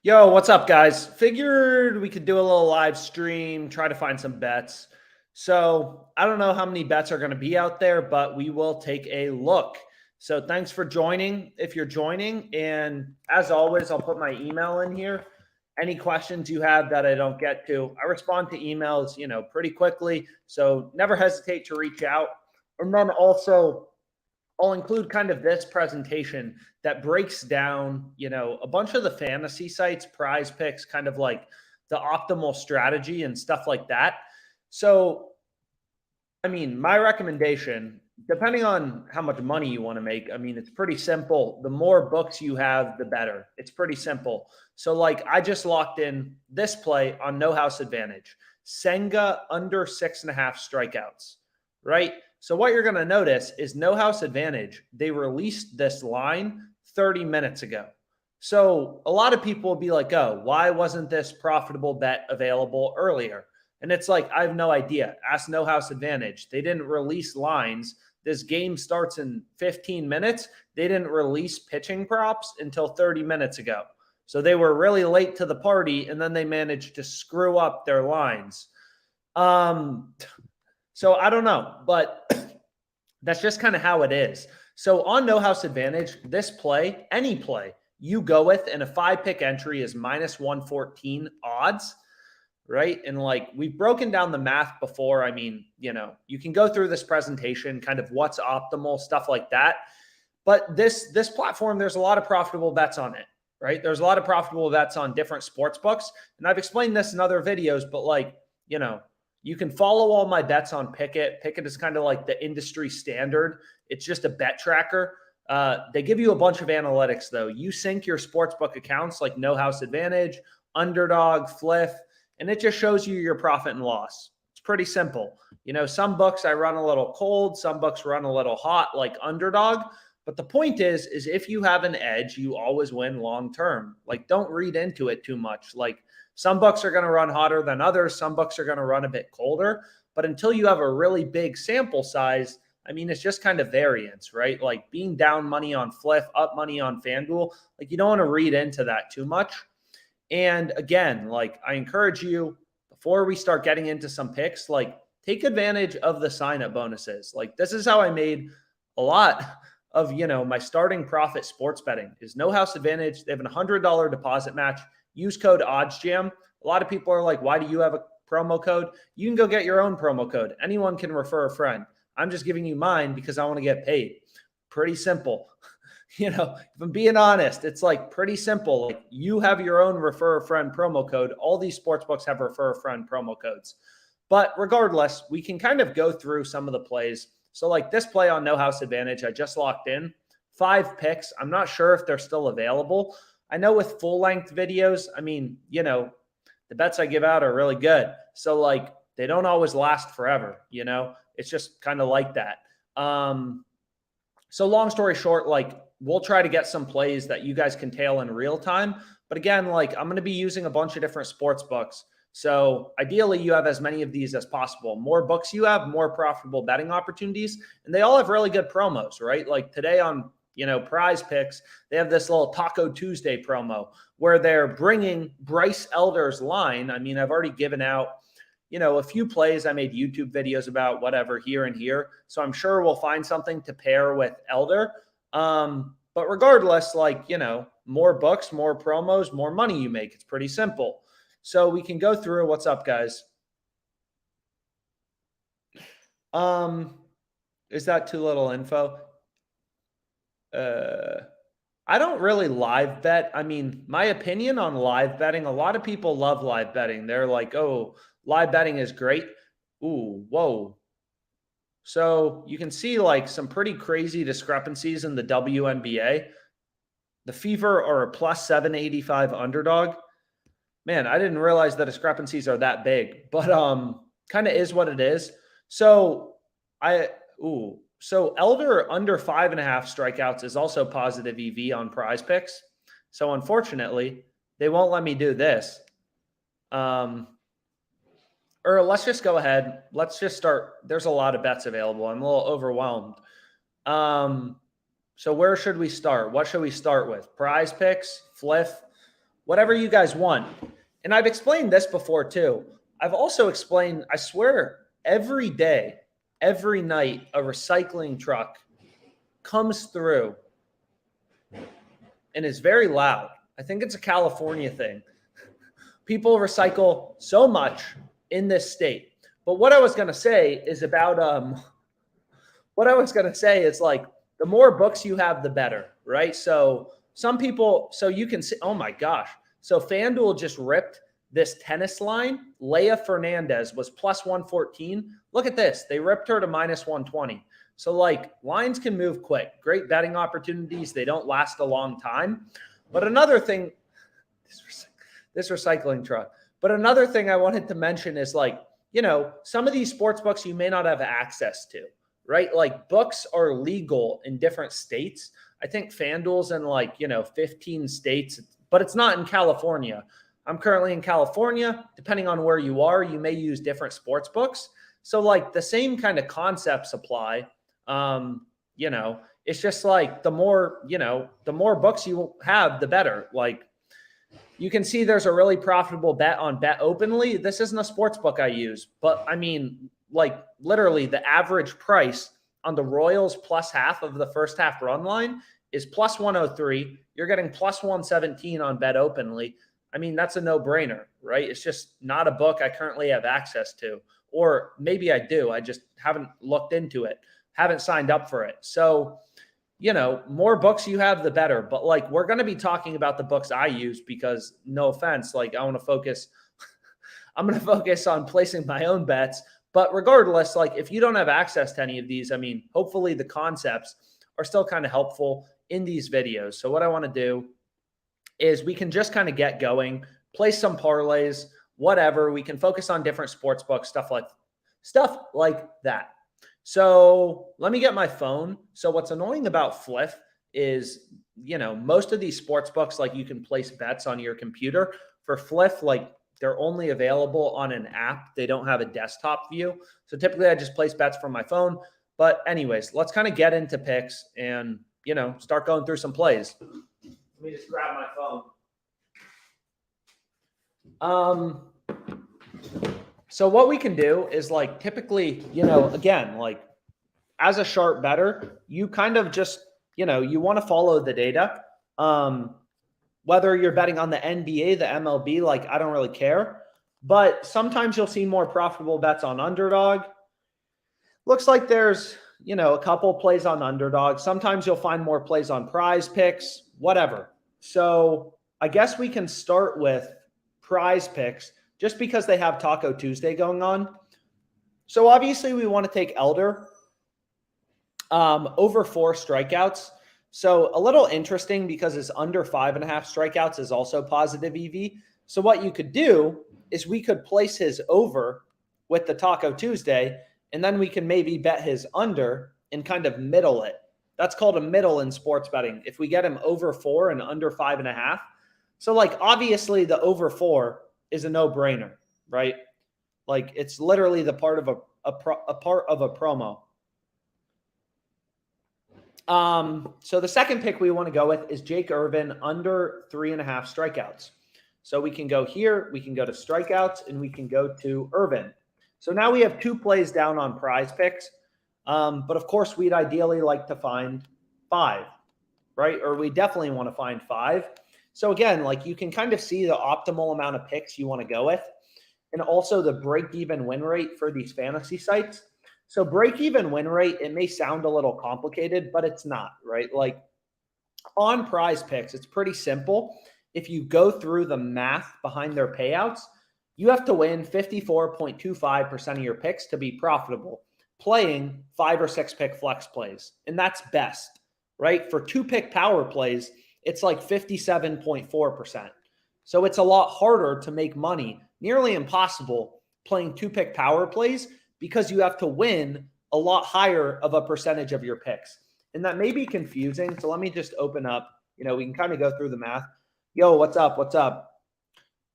Yo, what's up, guys? Figured we could do a little live stream, try to find some bets. So I don't know how many bets are going to be out there, but we will take a look. So thanks for joining if you're joining. And as always, I'll put my email in here. Any questions you have that I don't get to, I respond to emails, pretty quickly. So never hesitate to reach out. And then also, I'll include kind of this presentation that breaks down, a bunch of the fantasy sites, prize picks, kind of like the optimal strategy and stuff like that. So, I mean, my recommendation, depending on how much money you want to make, I mean, it's pretty simple. The more books you have, the better. It's pretty simple. So, like, I just locked in this play on no house advantage. Senga under 6.5 strikeouts, right? So what you're going to notice is no house advantage. They released this line 30 minutes ago. So a lot of people will be like, oh, why wasn't this profitable bet available earlier? And it's like, I have no idea. Ask no house advantage. They didn't release lines. This game starts in 15 minutes. They didn't release pitching props until 30 minutes ago. So they were really late to the party, and then they managed to screw up their lines. So I don't know, but that's just kind of how it is. So on no house advantage, this play, any play you go with in a 5-pick entry is minus 114 odds, right? And like we've broken down the math before. I mean, you can go through this presentation, kind of what's optimal, stuff like that. But this platform, there's a lot of profitable bets on it, right? There's a lot of profitable bets on different sports books. And I've explained this in other videos, but like, you can follow all my bets on Pickett. Pickett is kind of like the industry standard. It's just a bet tracker. They give you a bunch of analytics, though. You sync your sportsbook accounts like No House Advantage, Underdog, Fliff, and it just shows you your profit and loss. It's pretty simple. Some books I run a little cold, some books run a little hot, like Underdog. But the point is if you have an edge, you always win long term. Like, don't read into it too much. Like, some books are going to run hotter than others. Some books are going to run a bit colder. But until you have a really big sample size, I mean, it's just kind of variance, right? Like being down money on Fliff, up money on FanDuel, like you don't want to read into that too much. And again, like I encourage you, before we start getting into some picks, like take advantage of the sign-up bonuses. Like this is how I made a lot of, my starting profit sports betting is no house advantage. They have a $100 deposit match. Use code OddsJam. A lot of people are like, why do you have a promo code? You can go get your own promo code. Anyone can refer a friend. I'm just giving you mine because I want to get paid. Pretty simple. If I'm being honest, it's like pretty simple. Like you have your own refer a friend promo code. All these sports books have refer a friend promo codes. But regardless, we can kind of go through some of the plays. So like this play on no house advantage, I just locked in 5 picks. I'm not sure if they're still available. I know with full-length videos, I mean, the bets I give out are really good. So, like, they don't always last forever, It's just kind of like that. So long story short, like, we'll try to get some plays that you guys can tail in real time. But again, like, I'm going to be using a bunch of different sports books. So ideally, you have as many of these as possible. More books you have, more profitable betting opportunities. And they all have really good promos, right? Like today on prize picks, they have this little Taco Tuesday promo where they're bringing Bryce Elder's line. I mean, I've already given out, a few plays I made YouTube videos about, whatever, here and here. So I'm sure we'll find something to pair with Elder. But regardless, like, more books, more promos, more money you make. It's pretty simple. So we can go through. What's up, guys? Is that too little info? I don't really live bet. I mean, my opinion on live betting, a lot of people love live betting. They're like, oh, live betting is great. Ooh, whoa. So you can see like some pretty crazy discrepancies in the WNBA. The Fever are a plus 785 underdog. Man, I didn't realize the discrepancies are that big, but kind of is what it is. So So Elder under 5.5 strikeouts is also positive EV on prize picks. So unfortunately, they won't let me do this. Or let's just go ahead. Let's just start. There's a lot of bets available. I'm a little overwhelmed. So where should we start? What should we start with? Prize picks, Fliff, whatever you guys want. And I've explained this before too. I've also explained, I swear, every day, every night, a recycling truck comes through and is very loud. I think it's a California thing. People recycle so much in this state. But what I was going to say is about what I was going to say is like the more books you have, the better, right? So some people, so you can see, oh my gosh. So FanDuel just ripped this tennis line. Leia Fernandez was plus 114. Look at this. They ripped her to minus 120. So like lines can move quick. Great betting opportunities. They don't last a long time. But another thing, this recycling truck. But another thing I wanted to mention is like, you know, some of these sports books you may not have access to, right? Like books are legal in different states. I think FanDuel's in like, you know, 15 states, but it's not in California. I'm currently in California. Depending on where you are, you may use different sports books. So like the same kind of concepts apply. You know, it's just like the more, you know, the more books you have, the better. Like you can see there's a really profitable bet on Bet Openly. This isn't a sports book I use, but I mean, like literally the average price on the Royals plus half of the first half run line is plus 103. You're getting plus 117 on Bet Openly. I mean, that's a no-brainer, right? It's just not a book I currently have access to. Or maybe I do. I just haven't looked into it, haven't signed up for it. So, you know, more books you have, the better. But like, we're going to be talking about the books I use because no offense, like I want to focus, I'm going to focus on placing my own bets. But regardless, like if you don't have access to any of these, I mean, hopefully the concepts are still kind of helpful in these videos. So what I want to do is we can just kind of get going, place some parlays, whatever. We can focus on different sports books, stuff like that. So let me get my phone. So what's annoying about Fliff is, you know, most of these sports books, like you can place bets on your computer. For Fliff, like they're only available on an app. They don't have a desktop view. So typically I just place bets from my phone. But anyways, let's kind of get into picks and, you know, start going through some plays. Let me just grab my phone. So what we can do is like typically, you know, again, like as a sharp bettor, you kind of just, you know, you want to follow the data. Whether you're betting on the NBA, the MLB, like I don't really care. But sometimes you'll see more profitable bets on underdog. Looks like there's, you know, a couple plays on underdog. Sometimes you'll find more plays on prize picks, whatever. So I guess we can start with prize picks just because they have Taco Tuesday going on. So obviously we want to take Elder over 4 strikeouts. So a little interesting because his under 5.5 strikeouts is also positive EV. So what you could do is we could place his over with the Taco Tuesday, and then we can maybe bet his under and kind of middle it. That's called a middle in sports betting. If we get him over 4 and under 5.5. So like obviously the over 4 is a no-brainer, right? Like it's literally the part of a part of a promo. So the second pick we want to go with is Jake Irvin under 3.5 strikeouts. So we can go here, we can go to strikeouts, and we can go to Irvin. So now we have 2 plays down on prize picks. But of course, we'd ideally like to find 5, right? Or we definitely want to find 5. So again, like you can kind of see the optimal amount of picks you want to go with, and also the break-even win rate for these fantasy sites. So break-even win rate, it may sound a little complicated, but it's not, right? Like on prize picks, it's pretty simple. If you go through the math behind their payouts, you have to win 54.25% of your picks to be profitable, playing 5 or 6 pick flex plays. And that's best, right? For 2 pick power plays, it's like 57.4%. So it's a lot harder to make money, nearly impossible, playing 2 pick power plays because you have to win a lot higher of a percentage of your picks. And that may be confusing. So let me just open up, you know, we can kind of go through the math. Yo, what's up? What's up?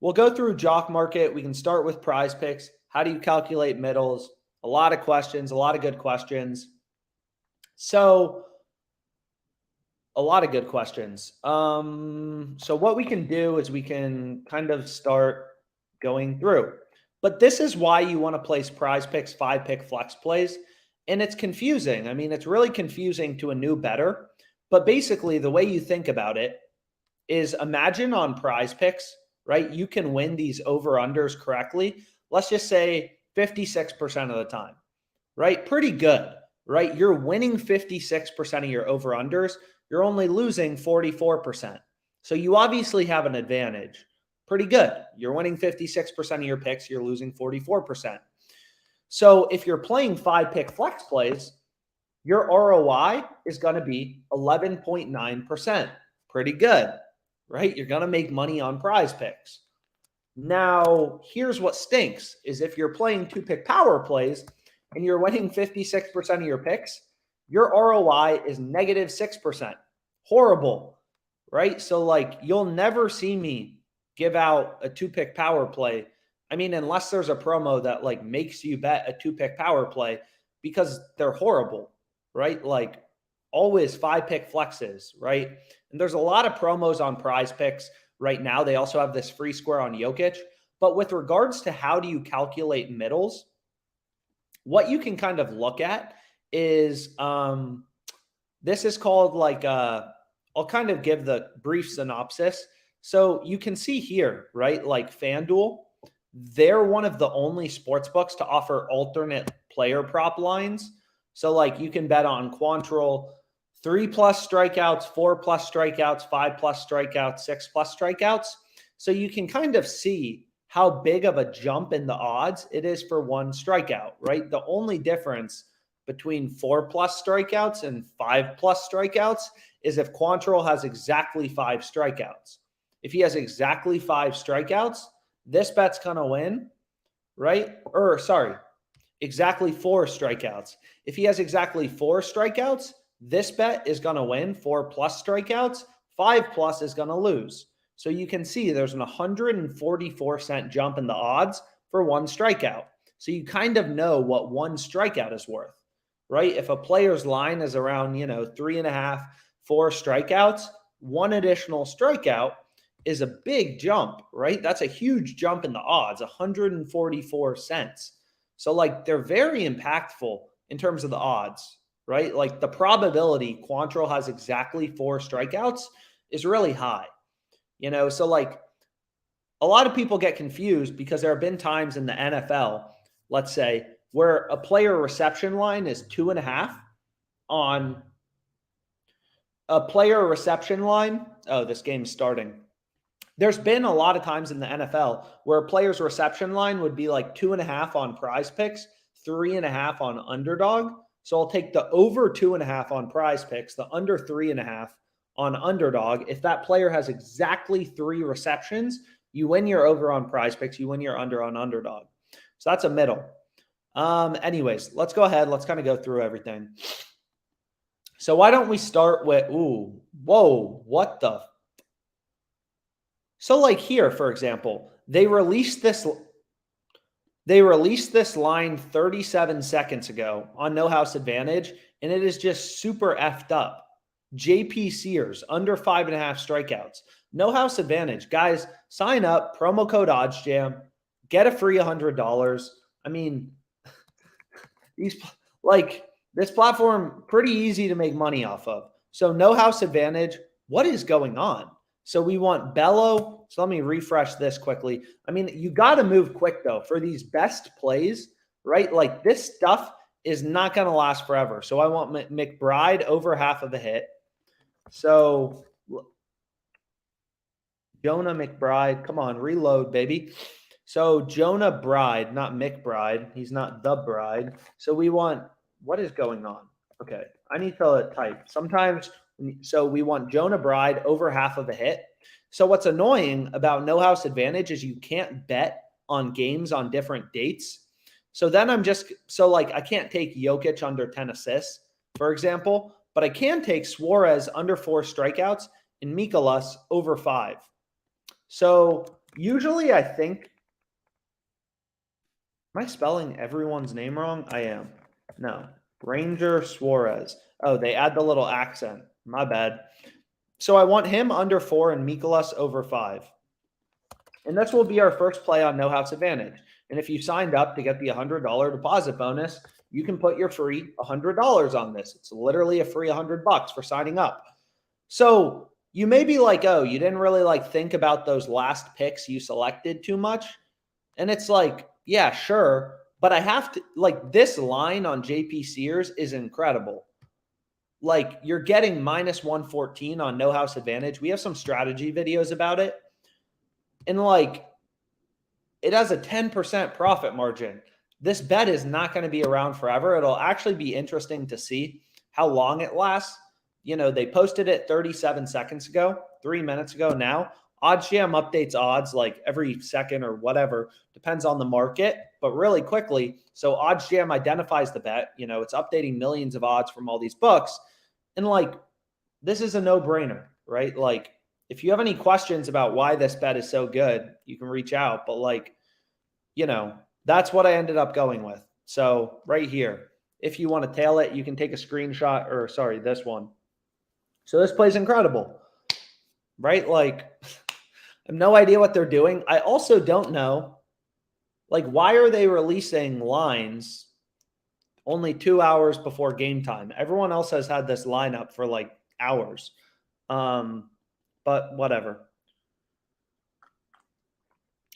We'll go through Jock Market. We can start with prize picks. How do you calculate middles? A lot of questions, a lot of good questions. So A lot of good questions. So what we can do is we can kind of start going through. But this is why you want to place prize picks, 5-pick flex plays. And it's confusing. I mean, it's really confusing to a new bettor. But basically, the way you think about it is imagine on prize picks, right? You can win these over-unders correctly. Let's just say 56% of the time, right? Pretty good, right? You're winning 56% of your over-unders. You're only losing 44%. So you obviously have an advantage. Pretty good. You're winning 56% of your picks. You're losing 44%. So if you're playing 5-pick flex plays, your ROI is going to be 11.9%. Pretty good, right? You're going to make money on prize picks. Now, here's what stinks is if you're playing 2-pick power plays and you're winning 56% of your picks, your ROI is negative 6%. Horrible, right? So like you'll never see me give out a 2-pick power play. I mean, unless there's a promo that like makes you bet a 2-pick power play because they're horrible, right? Like always 5-pick flexes, right? And there's a lot of promos on prize picks right now. They also have this free square on Jokic. But with regards to how do you calculate middles, what you can kind of look at is this is called like I'll kind of give the brief synopsis. So you can see here, right? Like FanDuel, they're one of the only sports books to offer alternate player prop lines. So like you can bet on Quantrill 3+ strikeouts, 4+ strikeouts, 5+ strikeouts, 6+ strikeouts. So you can kind of see how big of a jump in the odds it is for one strikeout, right? The only difference between 4+ strikeouts and 5+ strikeouts is if Quantrill has exactly 5 strikeouts. If he has exactly 5 strikeouts, this bet's going to win, right? Or sorry, exactly 4 strikeouts. If he has exactly 4 strikeouts, this bet is going to win. 4+ strikeouts, 5+ is going to lose. So you can see there's an 144-cent jump in the odds for one strikeout. So you kind of know what one strikeout is worth, right? If a player's line is around, 3.5, 4 strikeouts, one additional strikeout is a big jump, right? That's a huge jump in the odds, 144 cents. So like they're very impactful in terms of the odds, right? Like the probability Quantrill has exactly 4 strikeouts is really high, So like a lot of people get confused because there have been times in the NFL, let's say, where a player reception line is 2.5 on a player reception line. Oh, this game's starting. There's been a lot of times in the NFL where a player's reception line would be like 2.5 on prize picks, 3.5 on underdog. So I'll take the over 2.5 on prize picks, the under 3.5 on underdog. If that player has exactly 3 receptions, you win your over on prize picks, you win your under on underdog. So that's a middle. Anyways, let's go ahead. Let's kind of go through everything. So why don't we start with, what the? So like here, for example, they released this line 37 seconds ago on No House Advantage, and it is just super effed up. JP Sears, under 5.5 strikeouts. No House Advantage. Guys, sign up, promo code OddsJam, get a free $100. I mean, this platform, pretty easy to make money off of. So No House Advantage, what is going on? So we want Bello. So let me refresh this quickly. I mean, you got to move quick, though, for these best plays, right? Like this stuff is not going to last forever. So I want McBride over half of a hit. So Jonah McBride, come on, reload, baby. So Jonah Bride, not McBride. He's not the bride. So we want, what is going on? Okay, I need to type. So we want Jonah Bride over half of a hit. So what's annoying about No House Advantage is you can't bet on games on different dates. So then I can't take Jokic under 10 assists, for example, but I can take Suarez under 4 strikeouts and Mikolas over 5. So usually I think, am I spelling everyone's name wrong? I am. No. Ranger Suarez. Oh, they add the little accent. My bad. So I want him under 4 and Mikolas over 5. And this will be our first play on No House Advantage. And if you signed up to get the $100 deposit bonus, you can put your free $100 on this. It's literally a free $100 for signing up. So you may be like, oh, you didn't really like think about those last picks you selected too much. And it's like, yeah, sure. But I have to, like, this line on JP Sears is incredible. Like, you're getting minus 114 on No House Advantage. We have some strategy videos about it. And like, it has a 10% profit margin. This bet is not going to be around forever. It'll actually be interesting to see how long it lasts. You know, they posted it 37 seconds ago, 3 minutes ago now. OddsJam updates odds like every second or whatever, depends on the market, but really quickly. So OddsJam identifies the bet. You know, it's updating millions of odds from all these books. And like, this is a no-brainer, right? Like, if you have any questions about why this bet is so good, you can reach out. But like, you know, that's what I ended up going with. So right here, if you want to tail it, you can take a screenshot, or sorry, this one. So this plays incredible, right? Like, I have no idea what they're doing. I also don't know, like, why are they releasing lines only 2 hours before game time? Everyone else has had this lineup for like hours. But whatever.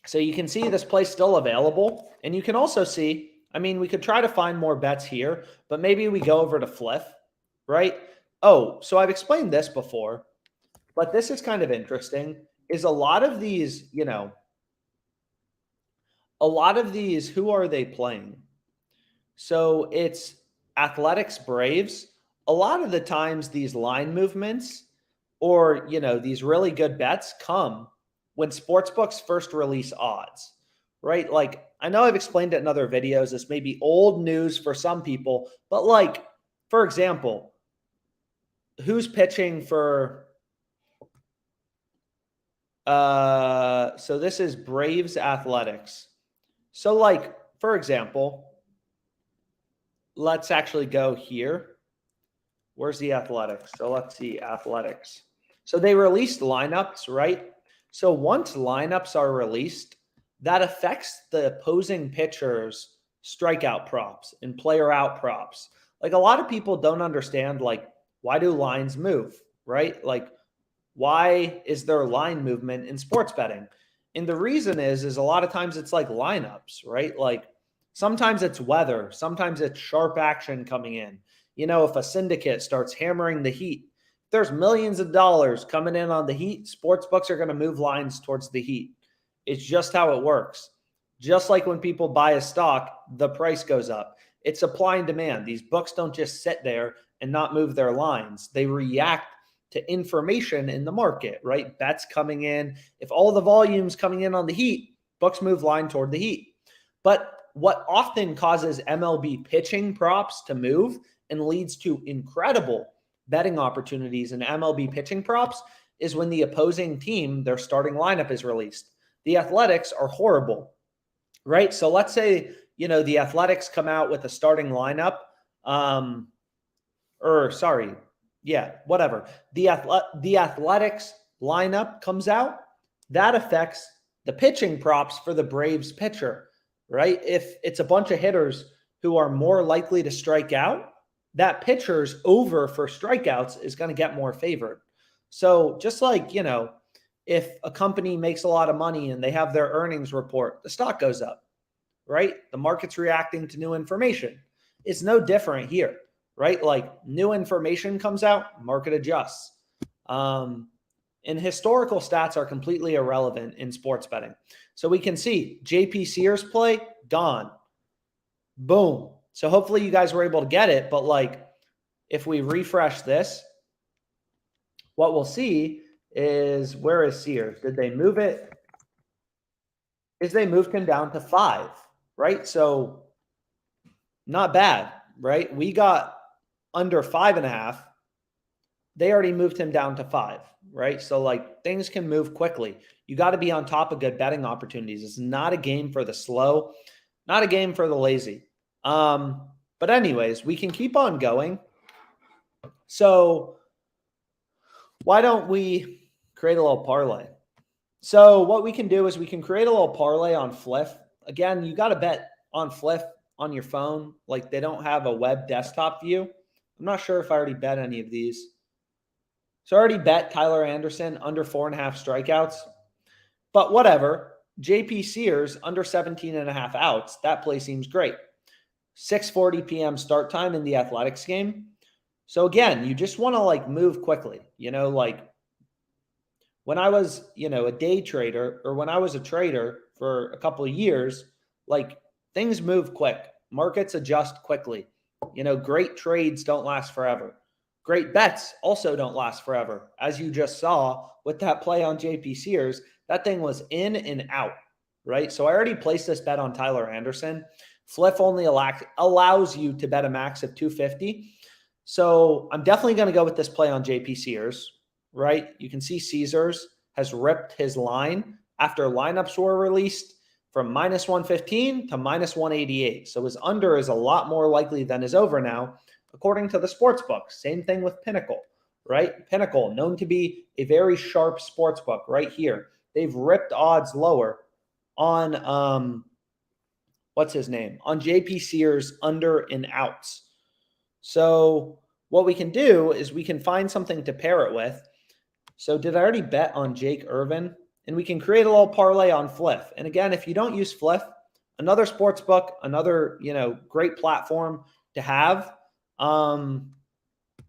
So you can see this play's still available. And you can also see, I mean, we could try to find more bets here, but maybe we go over to Fliff, right? Oh, so I've explained this before, but this is kind of interesting, is a lot of these, you know, who are they playing? So it's Athletics Braves. A lot of the times these line movements or, you know, these really good bets come when sportsbooks first release odds, right? Like, I know I've explained it in other videos. This may be old news for some people, but like, for example, who's pitching for, so this is Braves Athletics. So like, for example, let's actually go here. Where's the Athletics? So let's see, Athletics. So they released lineups, right? So once lineups are released, that affects the opposing pitcher's strikeout props and player out props. Like, a lot of people don't understand, like, why do lines move, right? Like, why is there line movement in sports betting? And the reason is a lot of times it's like lineups, right? Like, sometimes it's weather, sometimes it's sharp action coming in. You know, if a syndicate starts hammering the Heat, there's millions of dollars coming in on the Heat, sports books are going to move lines towards the Heat. It's just how it works. Just like when people buy a stock, the price goes up. It's supply and demand. These books don't just sit there and not move their lines. They react to information in the market, right? Bets coming in. If all the volume's coming in on the Heat, books move line toward the Heat. But what often causes MLB pitching props to move and leads to incredible betting opportunities in MLB pitching props is when the opposing team, their starting lineup is released. The Athletics are horrible, right? So let's say, you know, the Athletics come out with a starting lineup, whatever. The Athletics lineup comes out, that affects the pitching props for the Braves pitcher, right? If it's a bunch of hitters who are more likely to strike out, that pitcher's over for strikeouts is going to get more favored. So just like, you know, if a company makes a lot of money and they have their earnings report, the stock goes up, right? The market's reacting to new information. It's no different here, right? Like, new information comes out, market adjusts. And historical stats are completely irrelevant in sports betting. So we can see JP Sears play, gone. Boom. So hopefully you guys were able to get it. But like, if we refresh this, what we'll see is, where is Sears? Did they move it? They moved him down to 5, right? So not bad, right? We got under 5.5. They already moved him down to 5, right? So like, things can move quickly. You got to be on top of good betting opportunities. It's not a game for the slow, not a game for the lazy. But anyways, we can keep on going. So why don't we create a little parlay? So what we can do is we can create a little parlay on Fliff. Again, you got to bet on Fliff on your phone. Like they don't have a web desktop view. I'm not sure if I already bet any of these. So I already bet Tyler Anderson under 4.5 strikeouts, but whatever. JP Sears under 17.5 outs. That play seems great. 6:40 p.m. start time in the Athletics game. So again, you just want to like move quickly, like when I was, a day trader or when I was a trader for a couple of years, like things move quick. Markets adjust quickly. Great trades don't last forever. Great bets also don't last forever. As you just saw with that play on JP Sears, that thing was in and out, right? So I already placed this bet on Tyler Anderson. Fliff only allows you to bet a max of 250. So I'm definitely going to go with this play on JP Sears, right? You can see Caesars has ripped his line after lineups were released from minus 115 to minus 188. So his under is a lot more likely than his over now, according to the sports book. Same thing with Pinnacle, right? Pinnacle, known to be a very sharp sports book right here. They've ripped odds lower on, what's his name? On JP Sears under and outs. So what we can do is we can find something to pair it with. So did I already bet on Jake Irvin? And we can create a little parlay on Fliff. And again, if you don't use Fliff, another sports book, another, great platform to have.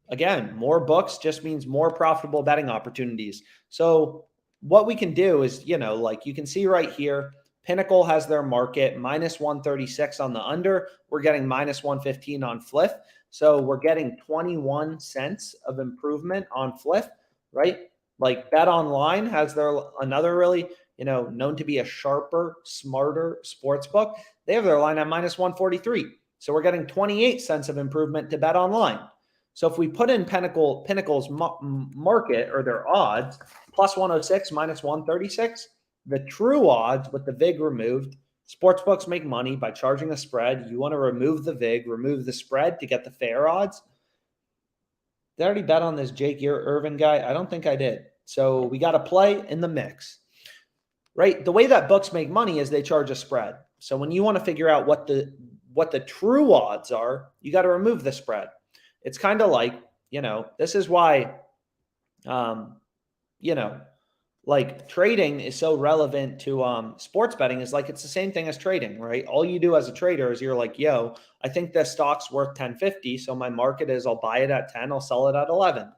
Again, more books just means more profitable betting opportunities. So what we can do is, like you can see right here, Pinnacle has their market minus 136 on the under. We're getting minus 115 on Fliff. So we're getting 21 cents of improvement on Fliff, right? Like Bet Online has another really, known to be a sharper, smarter sports book. They have their line at minus 143. So we're getting 28 cents of improvement to Bet Online. So if we put in Pinnacle's market or their odds, plus 106, minus 136, the true odds with the VIG removed, sportsbooks make money by charging a spread. You want to remove the VIG, remove the spread to get the fair odds. Did I already bet on this Jake Irvin guy? I don't think I did. So we got to play in the mix, right? The way that books make money is they charge a spread. So when you want to figure out what the true odds are, you got to remove the spread. It's kind of like, this is why, like trading is so relevant to sports betting is like it's the same thing as trading, right? All you do as a trader is you're like, yo, I think this stock's worth 1050. So my market is I'll buy it at 10, I'll sell it at 11.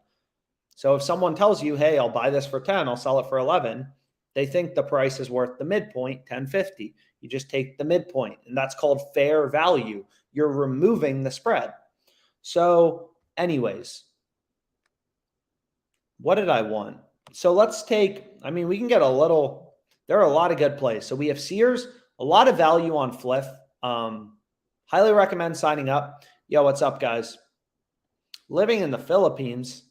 So if someone tells you, hey, I'll buy this for 10, I'll sell it for 11, they think the price is worth the midpoint, 1050. You just take the midpoint, and that's called fair value. You're removing the spread. So anyways, what did I want? So let's take, we can get there are a lot of good plays. So we have Sears, a lot of value on Fliff. Highly recommend signing up. Yo, what's up, guys? Living in the Philippines.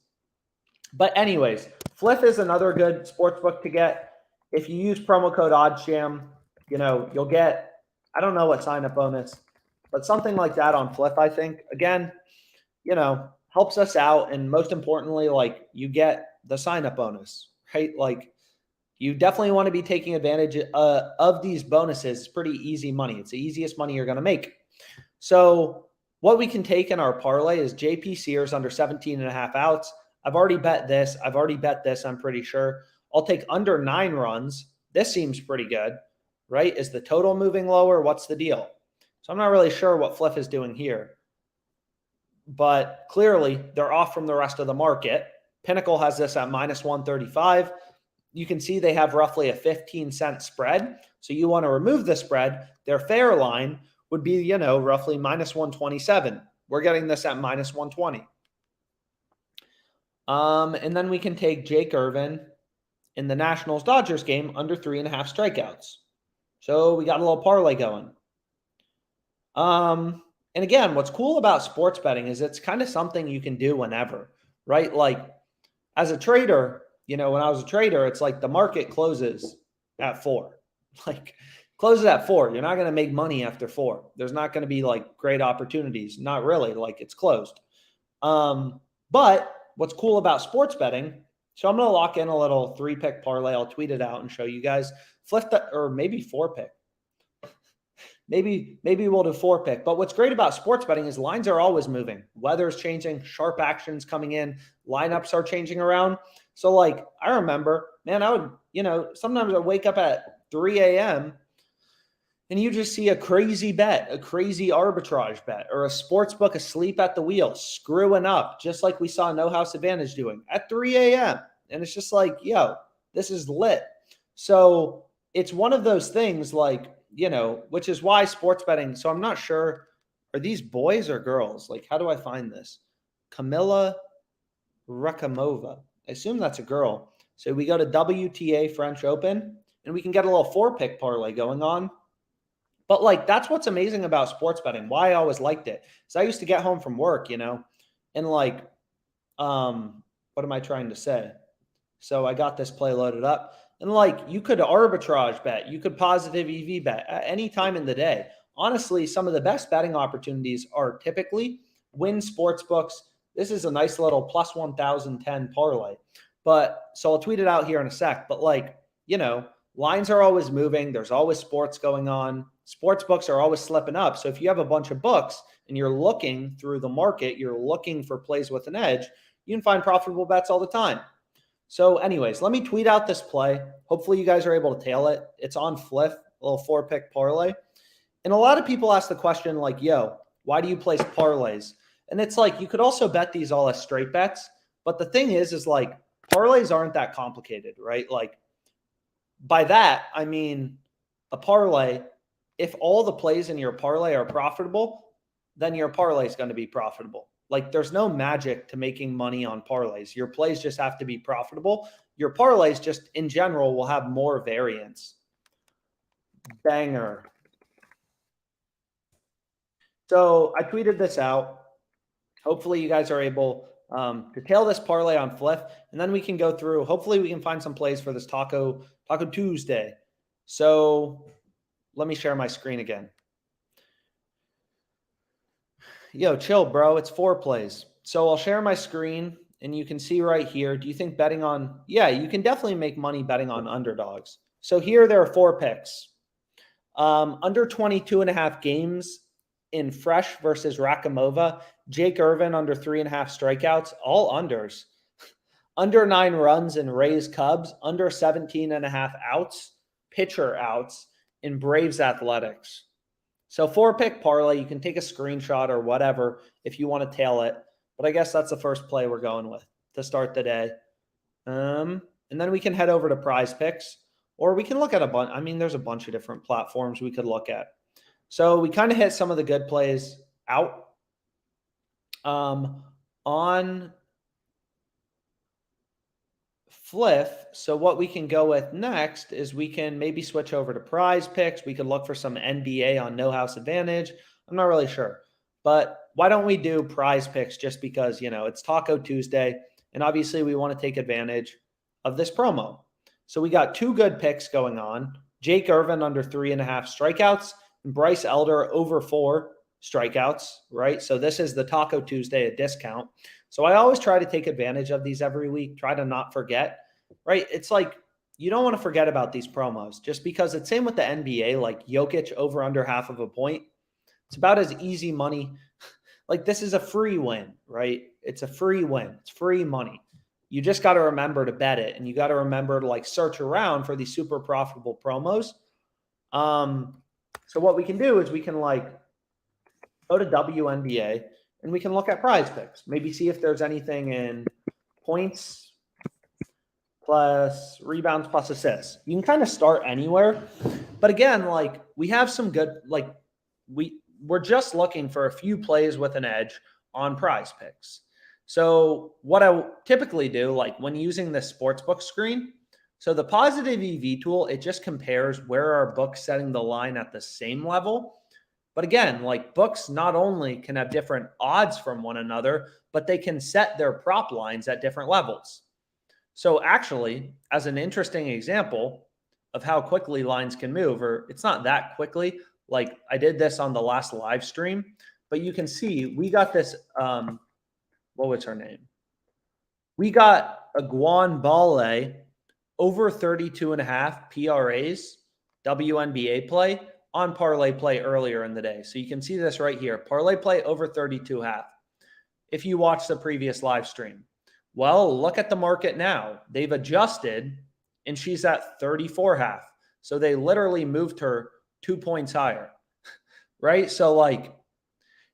But anyways, Fliff is another good sports book to get. If you use promo code OddSham, you'll get, I don't know what sign-up bonus, but something like that on Fliff, I think. Again, helps us out. And most importantly, like you get the sign-up bonus, right? Like you definitely want to be taking advantage of these bonuses. It's pretty easy money. It's the easiest money you're going to make. So what we can take in our parlay is JP Sears under 17.5 outs. I've already bet this. I'm pretty sure. I'll take under 9 runs. This seems pretty good, right? Is the total moving lower? What's the deal? So I'm not really sure what Fliff is doing here. But clearly, they're off from the rest of the market. Pinnacle has this at minus 135. You can see they have roughly a 15-cent spread. So you want to remove the spread. Their fair line would be, roughly minus 127. We're getting this at minus 120. And then we can take Jake Irvin in the Nationals-Dodgers game under 3.5 strikeouts. So we got a little parlay going. And again, what's cool about sports betting is it's kind of something you can do whenever, right? Like as a trader, when I was a trader, it's like the market closes at 4. Like closes at 4. You're not going to make money after 4. There's not going to be like great opportunities. Not really, like it's closed. But what's cool about sports betting, So I'm going to lock in a little 3-pick parlay. I'll tweet it out and show you guys. Flip that, or maybe 4-pick. Maybe we'll do 4-pick. But what's great about sports betting is lines are always moving. Weather's changing, sharp actions coming in, lineups are changing around. So like I remember, man, I would, sometimes I wake up at 3 a.m. and you just see a crazy bet, a crazy arbitrage bet, or a sports book asleep at the wheel, screwing up, just like we saw No House Advantage doing at 3 a.m. And it's just like, yo, this is lit. So it's one of those things like, which is why sports betting. So I'm not sure, are these boys or girls? Like, how do I find this? Camilla Rakamova. I assume that's a girl. So we go to WTA French Open and we can get a little 4-pick parlay going on. But like, that's what's amazing about sports betting. Why I always liked it. So I used to get home from work, and like, what am I trying to say? So I got this play loaded up and like, you could arbitrage bet, you could positive EV bet at any time in the day. Honestly, some of the best betting opportunities are typically Win Sportsbooks. This is a nice little plus 1,010 parlay. But so I'll tweet it out here in a sec, but like, lines are always moving. There's always sports going on. Sports books are always slipping up. So if you have a bunch of books and you're looking through the market, you're looking for plays with an edge, you can find profitable bets all the time. So anyways, let me tweet out this play. Hopefully you guys are able to tail it. It's on Fliff, a little 4-pick parlay. And a lot of people ask the question like, yo, why do you place parlays? And it's like, you could also bet these all as straight bets. But the thing is like, parlays aren't that complicated, right? Like, by that, I mean, a parlay, if all the plays in your parlay are profitable, then your parlay is going to be profitable. Like, there's no magic to making money on parlays. Your plays just have to be profitable. Your parlays just in general will have more variance. Banger. So I tweeted this out. Hopefully you guys are able to tail this parlay on Fliff, and then we can go through. Hopefully we can find some plays for this Taco Tuesday. So let me share my screen again. Yo, chill, bro. It's 4 plays. So I'll share my screen and you can see right here. Do you think betting on, yeah, you can definitely make money betting on underdogs. So here there are 4 picks. Under 22.5 games in Fresh versus Rakamova. Jake Irvin under 3.5 strikeouts, all unders. Under 9 runs in Rays Cubs, under 17.5 outs, pitcher outs in Braves Athletics. So 4-pick parlay, you can take a screenshot or whatever if you want to tail it. But I guess that's the first play we're going with to start the day. And then we can head over to Prize Picks, or we can look at a bunch. I mean, there's a bunch of different platforms we could look at. So we kind of hit some of the good plays out. On Fliff, so what we can go with next is we can maybe switch over to Prize Picks. We could look for some NBA on No House Advantage. I'm not really sure. But why don't we do Prize Picks just because, it's Taco Tuesday, and obviously we want to take advantage of this promo. So we got 2 good picks going on. Jake Irvin under 3.5 strikeouts, and Bryce Elder over 4 strikeouts, right? So this is the Taco Tuesday, a discount. So I always try to take advantage of these every week, try to not forget, right? It's like, you don't want to forget about these promos just because it's same with the NBA, like Jokic over under half of a point. It's about as easy money. Like, this is a free win, right? It's a free win. It's free money. You just got to remember to bet it. And you got to remember to like search around for these super profitable promos. So what we can do is we can like go to WNBA and we can look at Prize Picks. Maybe see if there's anything in points plus rebounds plus assists. You can kind of start anywhere. But again, like, we have some good, like, we're just looking for a few plays with an edge on Prize Picks. So what I typically do, like when using the sportsbook screen, so the positive EV tool, it just compares where our books setting the line at the same level. But again, like, books not only can have different odds from one another, but they can set their prop lines at different levels. So actually, as an interesting example of how quickly lines can move, or it's not that quickly, like I did this on the last live stream, but you can see we got this, what was her name? We got a Guan Bale over 32.5 PRAs, WNBA play on parlay play earlier in the day. So you can see this right here. Parlay play over 32.5. If you watch the previous live stream. Well, look at the market now. They've adjusted and she's at 34.5. So they literally moved her 2 points higher, right? So like,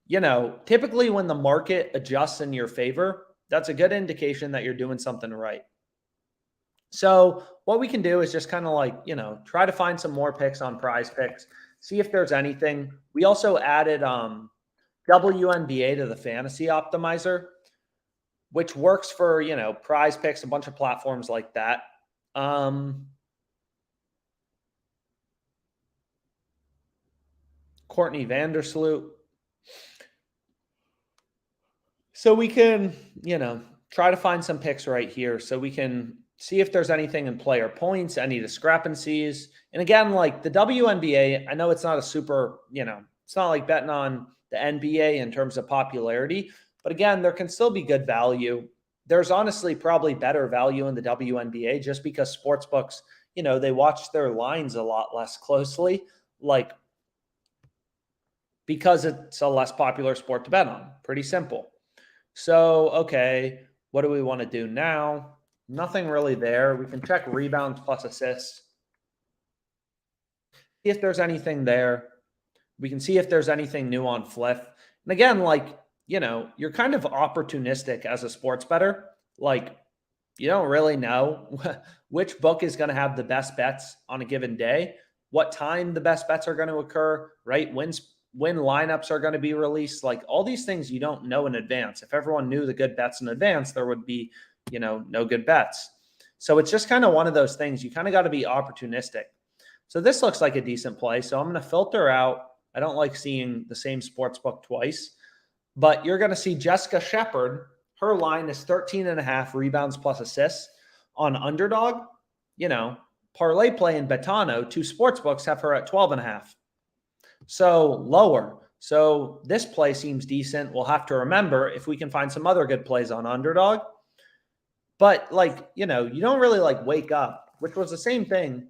you know, typically when the market adjusts in your favor, that's a good indication that you're doing something right. So what we can do is just kind of like, you know, try to find some more picks on Prize Picks, see if there's anything. We also added WNBA to the fantasy optimizer, which works for, you know, Prize Picks, a bunch of platforms like that. Courtney Vandersloot. So we can, you know, try to find some picks right here so we can see if there's anything in player points, any discrepancies. And again, like the WNBA, I know it's not a super, you know, it's not like betting on the NBA in terms of popularity, but again, there can still be good value. There's honestly probably better value in the WNBA just because sportsbooks, you know, they watch their lines a lot less closely, like because it's a less popular sport to bet on. Pretty simple. So, okay, what do we want to do now? Nothing really there. We can check rebounds plus assists. See if there's anything there. We can see if there's anything new on Fliff. And again, like, you know, you're kind of opportunistic as a sports bettor. Like, you don't really know which book is going to have the best bets on a given day, what time the best bets are going to occur, right? When lineups are going to be released, like all these things you don't know in advance. If everyone knew the good bets in advance, there would be, you know, no good bets. So it's just kind of one of those things. You kind of got to be opportunistic. So this looks like a decent play. So I'm going to filter out. I don't like seeing the same sports book twice, but you're going to see Jessica Shepard. Her line is 13.5 rebounds plus assists on Underdog. You know, parlay play and Betano, two sports books have her at 12.5. So lower. So this play seems decent. We'll have to remember if we can find some other good plays on Underdog. But like, you know, you don't really like wake up, which was the same thing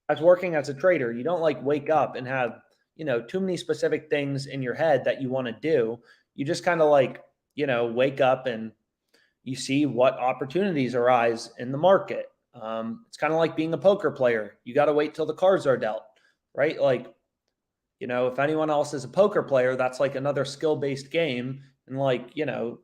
as working as a trader. You don't like wake up and have, you know, too many specific things in your head that you want to do. You just kind of like, you know, wake up and you see what opportunities arise in the market. It's kind of like being a poker player. You got to wait till the cards are dealt, right? Like, you know, if anyone else is a poker player, that's like another skill-based game. And like, you know,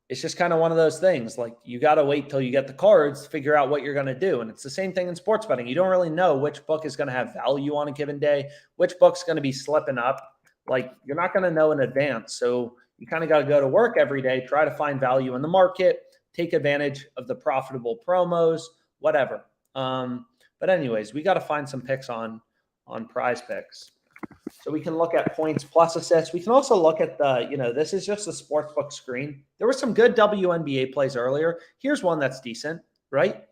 it's just kind of one of those things. Like you got to wait till you get the cards to figure out what you're going to do. And it's the same thing in sports betting. You don't really know which book is going to have value on a given day, which book's going to be slipping up. Like you're not going to know in advance. So you kind of got to go to work every day, try to find value in the market, take advantage of the profitable promos, whatever. But anyways, we got to find some picks on Prize Picks. So we can look at points plus assists. We can also look at the, you know, this is just a sportsbook screen. There were some good WNBA plays earlier. Here's one that's decent, right?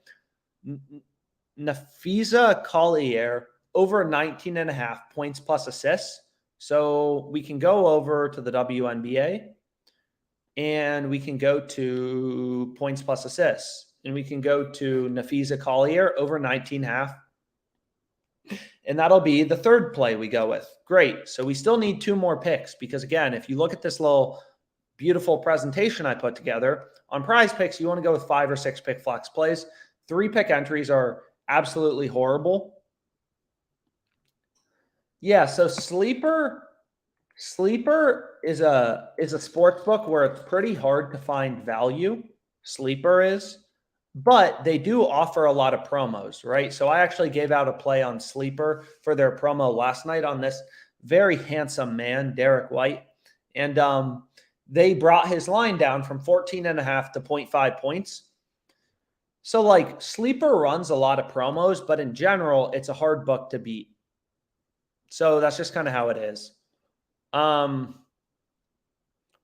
Nafisa Collier over 19.5 points plus assists. So we can go over to the WNBA and we can go to points plus assists. And we can go to Nafisa Collier over 19.5. And that'll be the third play we go with. Great. So we still need two more picks because, again, if you look at this little beautiful presentation I put together, on Prize Picks, you want to go with 5 or 6 pick flex plays. 3 pick entries are absolutely horrible. Yeah, so Sleeper is a sports book where it's pretty hard to find value. Sleeper is. But they do offer a lot of promos, right? So I actually gave out a play on Sleeper for their promo last night on this very handsome man, Derek White. And they brought his line down from 14.5 to 0.5 points. So like Sleeper runs a lot of promos, but in general, it's a hard book to beat. So that's just kind of how it is. But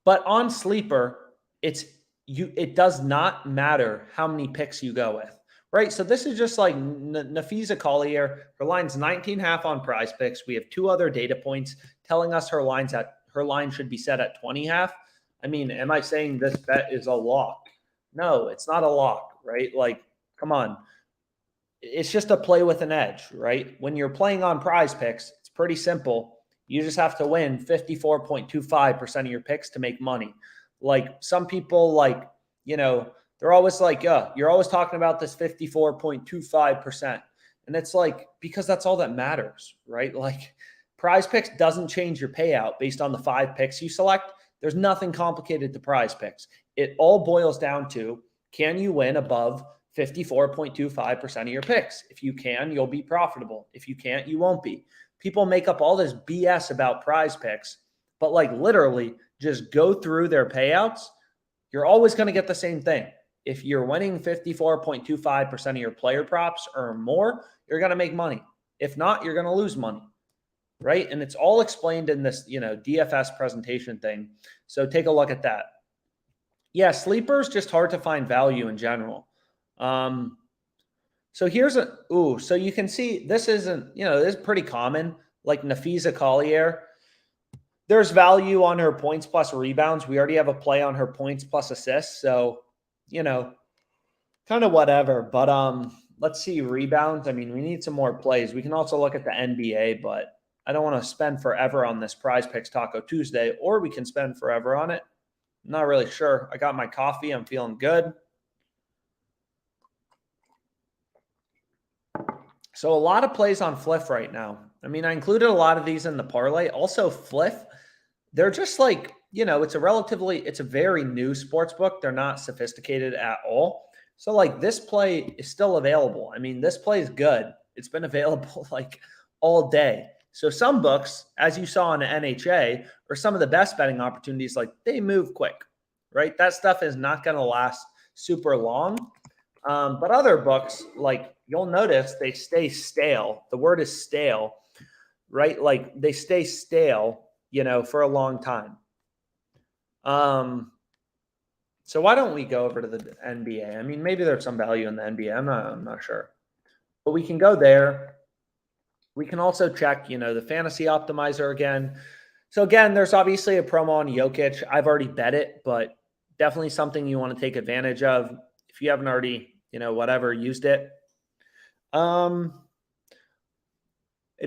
on Sleeper, it does not matter how many picks you go with, right? So this is just like Nafisa Collier. Her line's 19.5 on Prize Picks. We have 2 other data points telling us her line should be set at 20.5. I mean, am I saying this bet is a lock? No, it's not a lock, right? Like, come on. It's just a play with an edge, right? When you're playing on prize picks, it's pretty simple. You just have to win 54.25% of your picks to make money. Like some people, like, they're always like, yeah, you're always talking about this 54.25%. And it's like, because that's all that matters, right? Like prize picks doesn't change your payout based on the 5 picks you select. There's nothing complicated to prize picks. It all boils down to, can you win above 54.25% of your picks? If you can, you'll be profitable. If you can't, you won't be. People make up all this BS about prize picks, but like literally just go through their payouts. You're always going to get the same thing. If you're winning 54.25% of your player props or more, you're going to make money. If not, you're going to lose money, right? And it's all explained in this, DFS presentation thing. So take a look at that. Yeah, sleepers just hard to find value in general. So here's so you can see this isn't, this is pretty common. Like Nafisa Collier, there's value on her points plus rebounds. We already have a play on her points plus assists. So, kind of whatever. But let's see rebounds. I mean, we need some more plays. We can also look at the NBA, but I don't want to spend forever on this Prize Picks Taco Tuesday, or we can spend forever on it. I'm not really sure. I got my coffee. I'm feeling good. So a lot of plays on Fliff right now. I mean, I included a lot of these in the parlay. Also, Fliff, they're just like, it's a very new sports book. They're not sophisticated at all. So like this play is still available. I mean, this play is good. It's been available like all day. So some books, as you saw in the NHA, are some of the best betting opportunities. Like they move quick, right? That stuff is not going to last super long. But other books, like you'll notice they stay stale. The word is stale, right? Like they stay stale, for a long time. So why don't we go over to the NBA? I mean, maybe there's some value in the NBA. I'm not sure. But we can go there. We can also check, the fantasy optimizer again. So again, there's obviously a promo on Jokic. I've already bet it, but definitely something you want to take advantage of if you haven't already, used it. And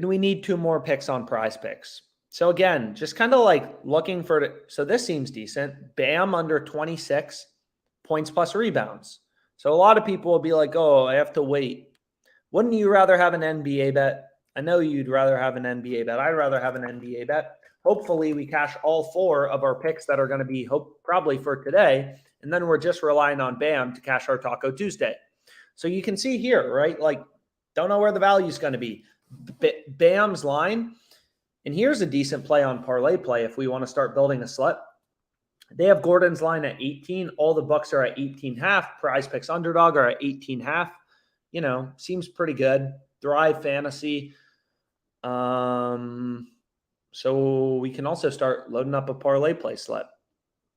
we need 2 more picks on prize picks. So again, just kind of like looking for it. So this seems decent. Bam under 26 points plus rebounds. So a lot of people will be like, oh, I have to wait. Wouldn't you rather have an NBA bet? I know you'd rather have an NBA bet. I'd rather have an NBA bet. Hopefully we cash all 4 of our picks that are going to be probably for today. And then we're just relying on Bam to cash our Taco Tuesday. So you can see here, right? Like, don't know where the value is going to be. Bam's line. And here's a decent play on parlay play if we want to start building a slip. They have Gordon's line at 18. All the Bucks are at 18.5. Prize Picks underdog are at 18.5. Seems pretty good. Thrive Fantasy. So we can also start loading up a parlay play slip,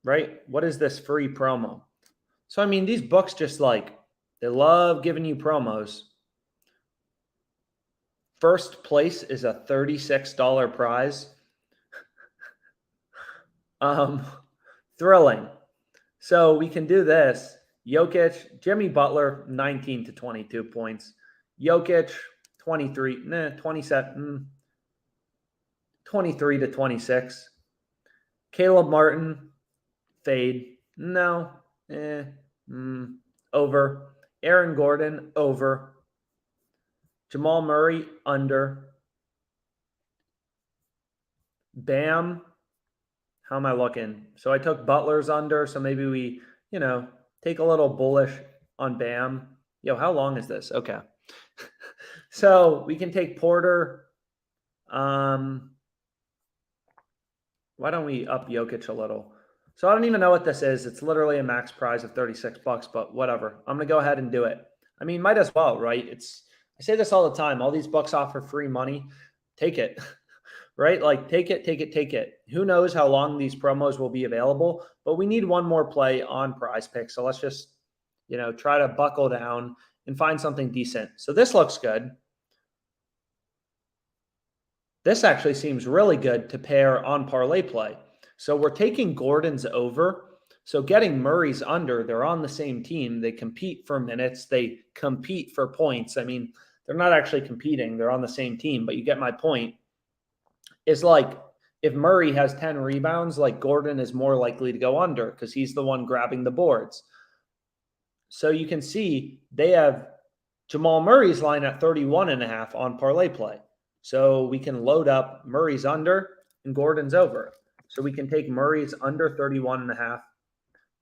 right? What is this free promo? So, I mean, these books just like, they love giving you promos. First place is a $36 prize. Thrilling. So we can do this. Jokic, Jimmy Butler, 19 to 22 points. Jokic, 27, 23 to 26. Caleb Martin, fade. No. Over. Aaron Gordon, over. Jamal Murray, under. Bam. How am I looking? So I took Butler's under, so maybe we, take a little bullish on Bam. Yo, how long is this? Okay. So we can take Porter. Why don't we up Jokic a little? So I don't even know what this is. It's literally a max prize of $36, but whatever. I'm going to go ahead and do it. I mean, might as well, right? I say this all the time. All these books offer free money. Take it, right? Like take it. Who knows how long these promos will be available, but we need one more play on Prize Picks. So let's just, try to buckle down and find something decent. So this looks good. This actually seems really good to pair on parlay play. So we're taking Gordon's over. So getting Murray's under, they're on the same team. They compete for minutes. They compete for points. I mean, they're not actually competing. They're on the same team, but you get my point. It's like if Murray has 10 rebounds, like Gordon is more likely to go under because he's the one grabbing the boards. So you can see they have Jamal Murray's line at 31.5 on parlay play. So we can load up Murray's under and Gordon's over. So we can take Murray's under 31.5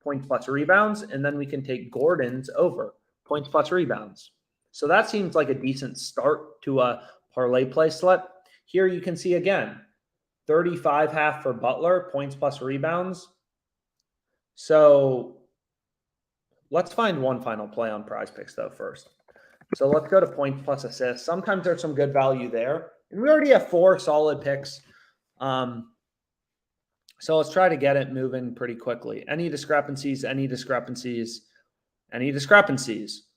points plus rebounds, and then we can take Gordon's over points plus rebounds. So that seems like a decent start to a parlay play slip. Here you can see again, 35.5 for Butler, points plus rebounds. So let's find one final play on Prize Picks though first. So let's go to points plus assists. Sometimes there's some good value there. And we already have 4 solid picks. So let's try to get it moving pretty quickly. Any discrepancies, any discrepancies, any discrepancies.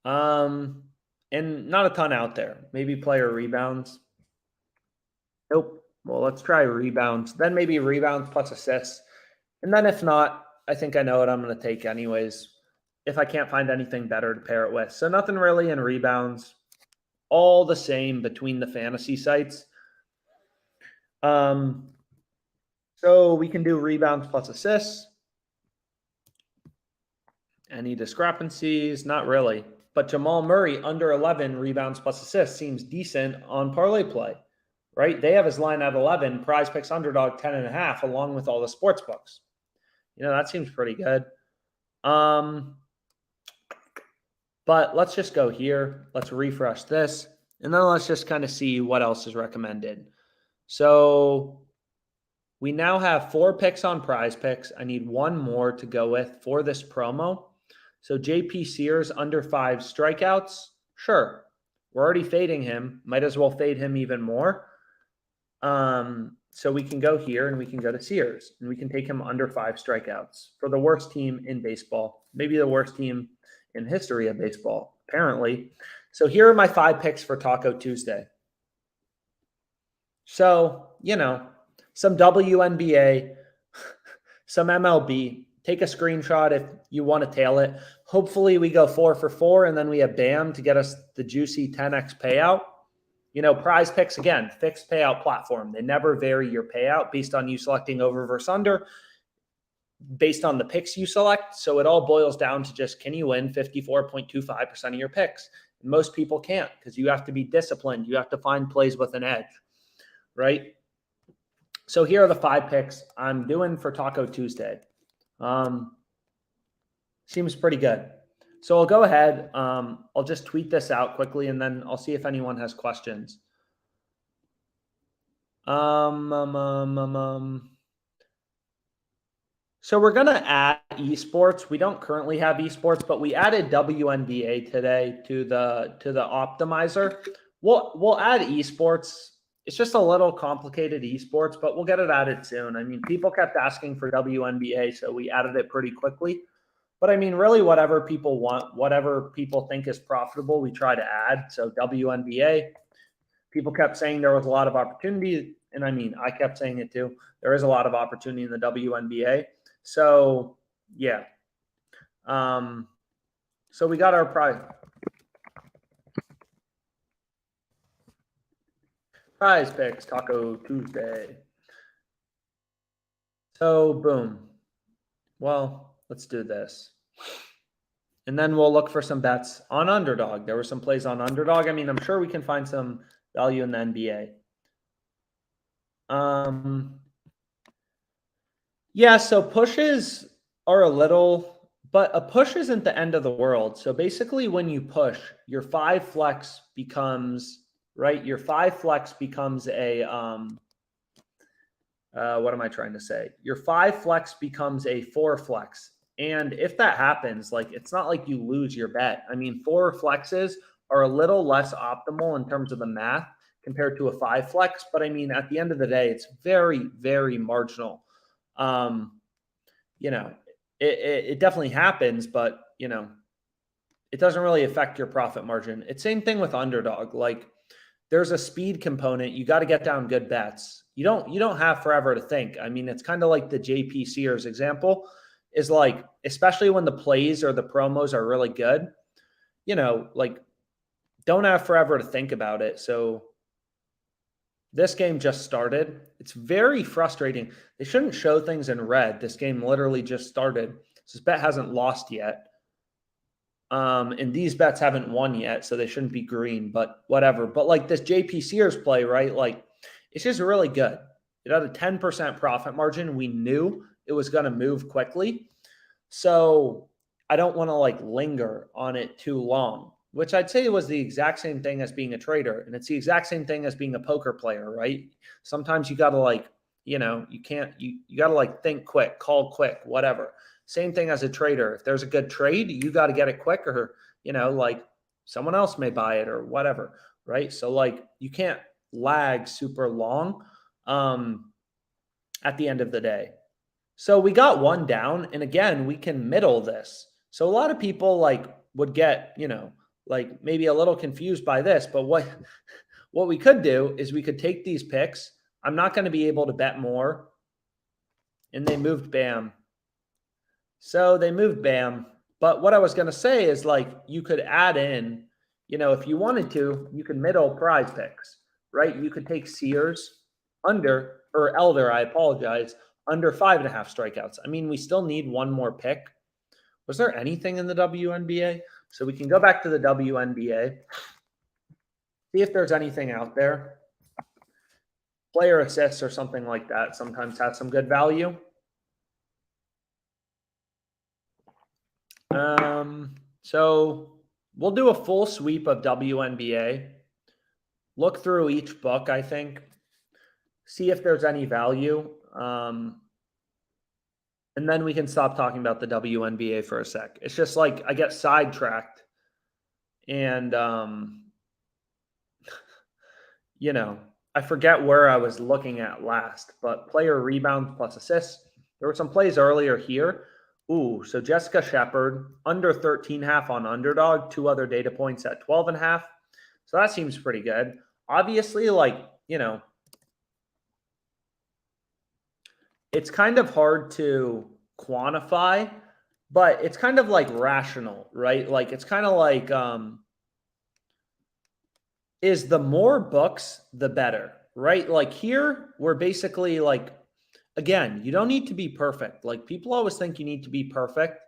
And not a ton out there. Maybe player rebounds. Nope. Well, let's try rebounds. Then maybe rebounds plus assists. And then if not, I think I know what I'm going to take anyways if I can't find anything better to pair it with. So nothing really in rebounds. All the same between the fantasy sites. So we can do rebounds plus assists. Any discrepancies? Not really. But Jamal Murray under 11 rebounds plus assists seems decent on parlay play, right? They have his line at 11, Prize Picks underdog 10.5, along with all the sports books. You know, that seems pretty good. But let's just go here. Let's refresh this. And then let's just kind of see what else is recommended. So we now have 4 picks on Prize Picks. I need 1 more to go with for this promo. So JP Sears under 5 strikeouts. Sure. We're already fading him. Might as well fade him even more. So we can go here and we can go to Sears and we can take him under 5 strikeouts for the worst team in baseball. Maybe the worst team in history of baseball, apparently. So here are my 5 picks for Taco Tuesday. So, you know, some WNBA, some MLB. Take a screenshot if you want to tail it. Hopefully we go 4 for 4 and then we have BAM to get us the juicy 10x payout. You know, Prize Picks, again, fixed payout platform. They never vary your payout based on you selecting over versus under, based on the picks you select. So it all boils down to just, can you win 54.25% of your picks? And most people can't because you have to be disciplined. You have to find plays with an edge, right? So here are the 5 picks I'm doing for Taco Tuesday. Seems pretty good. So I'll go ahead. I'll just tweet this out quickly and then I'll see if anyone has questions. So we're going to add esports. We don't currently have esports, but we added WNBA today to the optimizer. We'll add esports. It's just a little complicated esports, but we'll get it added soon. I mean, people kept asking for WNBA, so we added it pretty quickly. But I mean, really, whatever people want, whatever people think is profitable, we try to add. So WNBA, people kept saying there was a lot of opportunity. And I mean, I kept saying it too. There is a lot of opportunity in the WNBA. So, yeah. So we got our prize picks, Taco Tuesday. So, boom. Well, let's do this. And then we'll look for some bets on underdog. There were some plays on underdog. I mean, I'm sure we can find some value in the NBA. Yeah, so pushes are a little, but a push isn't the end of the world. So basically when you push, your 5 flex becomes, right? Your 5 flex becomes a, what am I trying to say? Your 5 flex becomes a 4 flex. And if that happens, like, it's not like you lose your bet. I mean, 4 flexes are a little less optimal in terms of the math compared to a 5 flex. But I mean, at the end of the day, it's very, very marginal. You know, it definitely happens, but, you know, it doesn't really affect your profit margin. It's same thing with underdog. Like, there's a speed component. You got to get down good bets. You don't have forever to think. I mean, it's kind of like the JP Sears example. is like, especially when the plays or the promos are really good, like don't have forever to think about it. So this game just started. It's very frustrating. They shouldn't show things in red. This game literally just started. This bet hasn't lost yet. And these bets haven't won yet, so they shouldn't be green, but whatever. But like this JP Sears play, right? Like it's just really good. It had a 10% profit margin. We knew it was going to move quickly. So I don't want to like linger on it too long, which I'd say was the exact same thing as being a trader. And it's the exact same thing as being a poker player, right? Sometimes you got to like, you got to like think quick, call quick, whatever. Same thing as a trader. If there's a good trade, you got to get it quick or, like someone else may buy it or whatever, right? So like you can't lag super long at the end of the day. So we got one down, and again, we can middle this. So a lot of people like would get, like maybe a little confused by this, but what we could do is we could take these picks. I'm not going to be able to bet more. And they moved BAM. So they moved BAM. But what I was going to say is like you could add in, if you wanted to, you could middle prize picks, right? You could take Sears Elder, I apologize, under 5.5 strikeouts. I mean, we still need one more pick. Was there anything in the WNBA? So we can go back to the WNBA, see if there's anything out there. Player assists or something like that sometimes has some good value. So we'll do a full sweep of WNBA. Look through each book, I think. See if there's any value. And then we can stop talking about the WNBA for a sec. It's just like I get sidetracked and, I forget where I was looking at last, but player rebounds plus assists. There were some plays earlier here. Ooh, so Jessica Shepard, under 13.5 on underdog, 2 other data points at 12.5. So that seems pretty good. Obviously, like, it's kind of hard to quantify, but it's kind of like rational, right? Like it's kind of like, is the more books, the better, right? Like here, we're basically like, again, you don't need to be perfect. Like people always think you need to be perfect.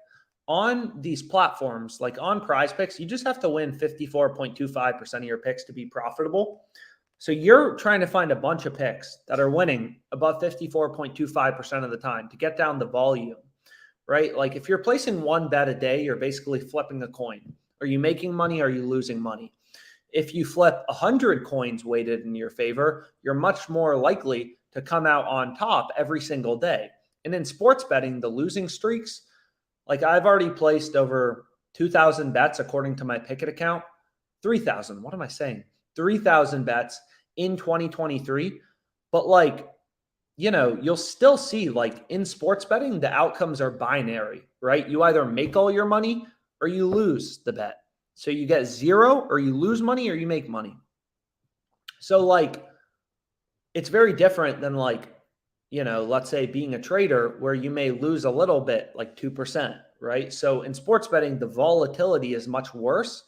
On these platforms, like on Prize Picks, you just have to win 54.25% of your picks to be profitable. So you're trying to find a bunch of picks that are winning above 54.25% of the time to get down the volume, right? Like if you're placing one bet a day, you're basically flipping a coin. Are you making money? Or are you losing money? If you flip 100 coins weighted in your favor, you're much more likely to come out on top every single day. And in sports betting, the losing streaks, like I've already placed over 2,000 bets according to my Pickett account. 3,000. What am I saying? 3,000 bets in 2023. But like, you'll still see like in sports betting, the outcomes are binary, right? You either make all your money or you lose the bet. So you get zero or you lose money or you make money. So like, it's very different than like, let's say being a trader where you may lose a little bit, like 2%, right? So in sports betting, the volatility is much worse.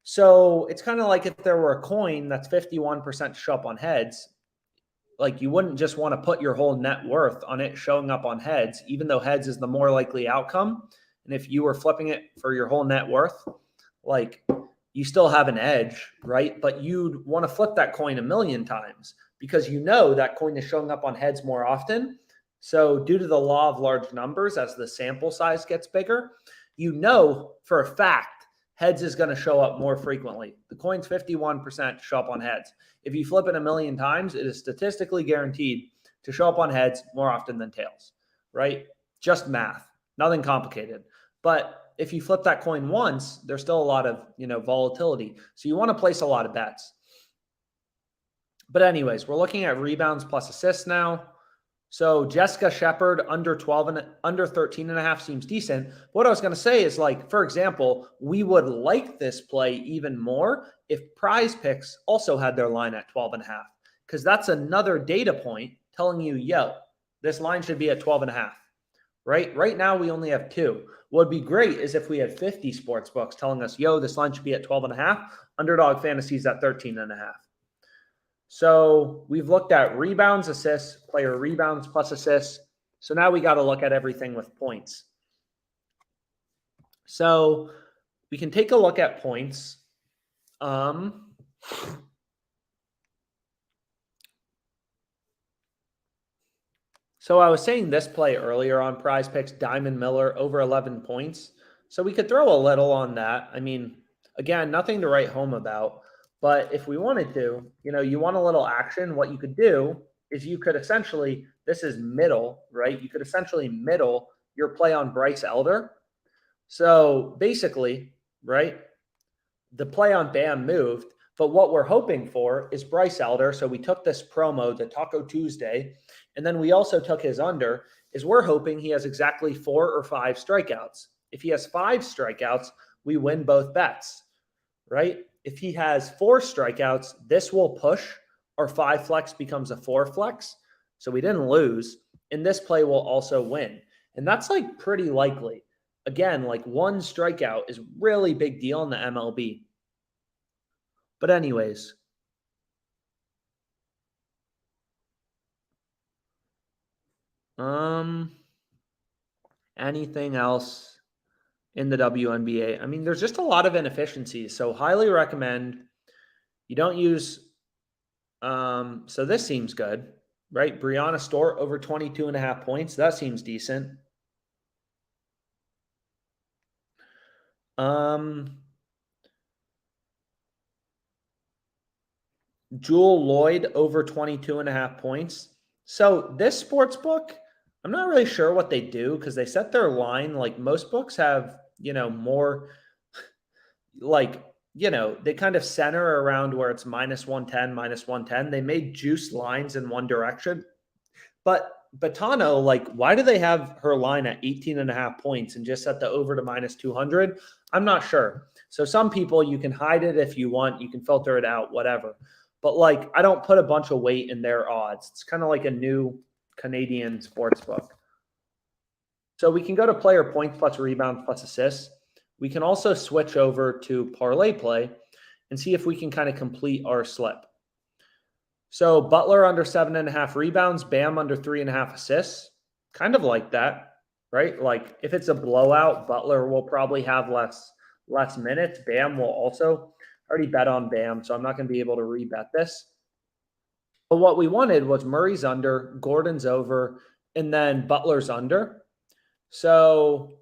So it's kind of like if there were a coin that's 51% to show up on heads, like you wouldn't just want to put your whole net worth on it showing up on heads, even though heads is the more likely outcome. And if you were flipping it for your whole net worth, like you still have an edge, right? But you'd want to flip that coin 1,000,000 times because that coin is showing up on heads more often. So due to the law of large numbers, as the sample size gets bigger, for a fact, heads is going to show up more frequently. The coin's 51% to show up on heads. If you flip it 1,000,000 times, it is statistically guaranteed to show up on heads more often than tails, right? Just math, nothing complicated. But if you flip that coin once, there's still a lot of, volatility. So you want to place a lot of bets. But anyways, we're looking at rebounds plus assists now. So Jessica Shepard under 13.5 seems decent. What I was going to say is like, for example, we would like this play even more if Prize Picks also had their line at 12.5, because that's another data point telling you, this line should be at 12.5, right? Right now, we only have 2. What would be great is if we had 50 sports books telling us, yo, this line should be at 12.5. Underdog Fantasy's at 13.5. So we've looked at rebounds, assists, player rebounds plus assists. So now we got to look at everything with points. So we can take a look at points. So I was saying this play earlier on Prize Picks, Diamond Miller over 11 points. So we could throw a little on that. I mean, again, nothing to write home about. But if we wanted to, you want a little action, what you could do is you could essentially, this is middle, right? You could essentially middle your play on Bryce Elder. So basically, right, the play on Bam moved. But what we're hoping for is Bryce Elder. So we took this promo, the Taco Tuesday, and then we also took his under, is we're hoping he has exactly 4 or 5 strikeouts. If he has 5 strikeouts, we win both bets, right? If he has 4 strikeouts, this will push. Our 5 flex becomes a 4 flex. So we didn't lose. And this play will also win. And that's like pretty likely. Again, like 1 strikeout is really big deal in the MLB. But anyways, anything else in the WNBA? I mean, there's just a lot of inefficiencies. So highly recommend you don't use, so this seems good, right? Brianna Stewart over 22.5 points. That seems decent. Jewel Lloyd over 22.5 points. So this sports book, I'm not really sure what they do because they set their line. Like most books have, more like, they kind of center around where it's -110, -110. They made juice lines in one direction. But Betano, like, why do they have her line at 18.5 points and just set the over to -200? I'm not sure. So some people, you can hide it if you want. You can filter it out, whatever. But, like, I don't put a bunch of weight in their odds. It's kind of like a new Canadian sports book. So we can go to player points plus rebounds plus assists. We can also switch over to parlay play and see if we can kind of complete our slip. So Butler under 7.5 rebounds, Bam under 3.5 assists. Kind of like that, right? Like if it's a blowout, Butler will probably have less minutes. Bam will also. Already bet on Bam, so I'm not going to be able to rebet this. But what we wanted was Murray's under, Gordon's over, and then Butler's under. So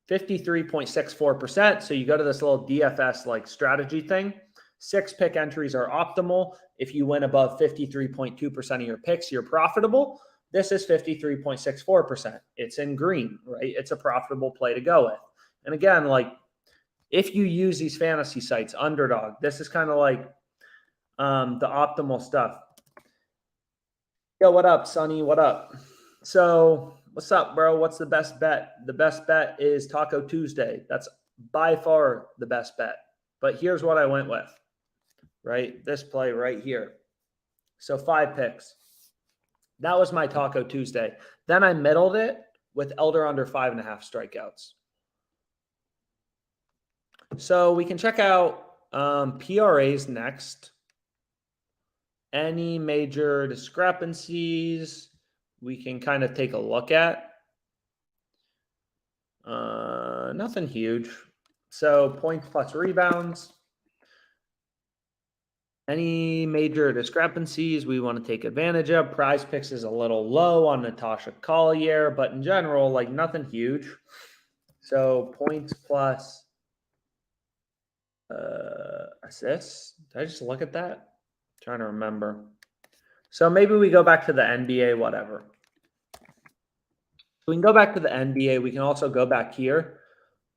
53.64%. So you go to this little DFS like strategy thing. 6 pick entries are optimal. If you win above 53.2% of your picks, you're profitable. This is 53.64%. It's in green, right? It's a profitable play to go with. And again, like if you use these fantasy sites, Underdog, this is kind of like the optimal stuff. Yo, what up, Sonny? What up? So what's up, bro? What's the best bet? The best bet is Taco Tuesday. That's by far the best bet. But here's what I went with, right? This play right here. So 5 picks. That was my Taco Tuesday. Then I middled it with Elder under 5.5 strikeouts. So we can check out PRAs next. Any major discrepancies we can kind of take a look at. Nothing huge. So points plus rebounds. Any major discrepancies we want to take advantage of. Prize Picks is a little low on Natasha Collier, but in general, like nothing huge. So points plus assists. Did I just look at that? I'm trying to remember. So maybe we go back to the NBA, whatever. We can go back to the NBA. We can also go back here.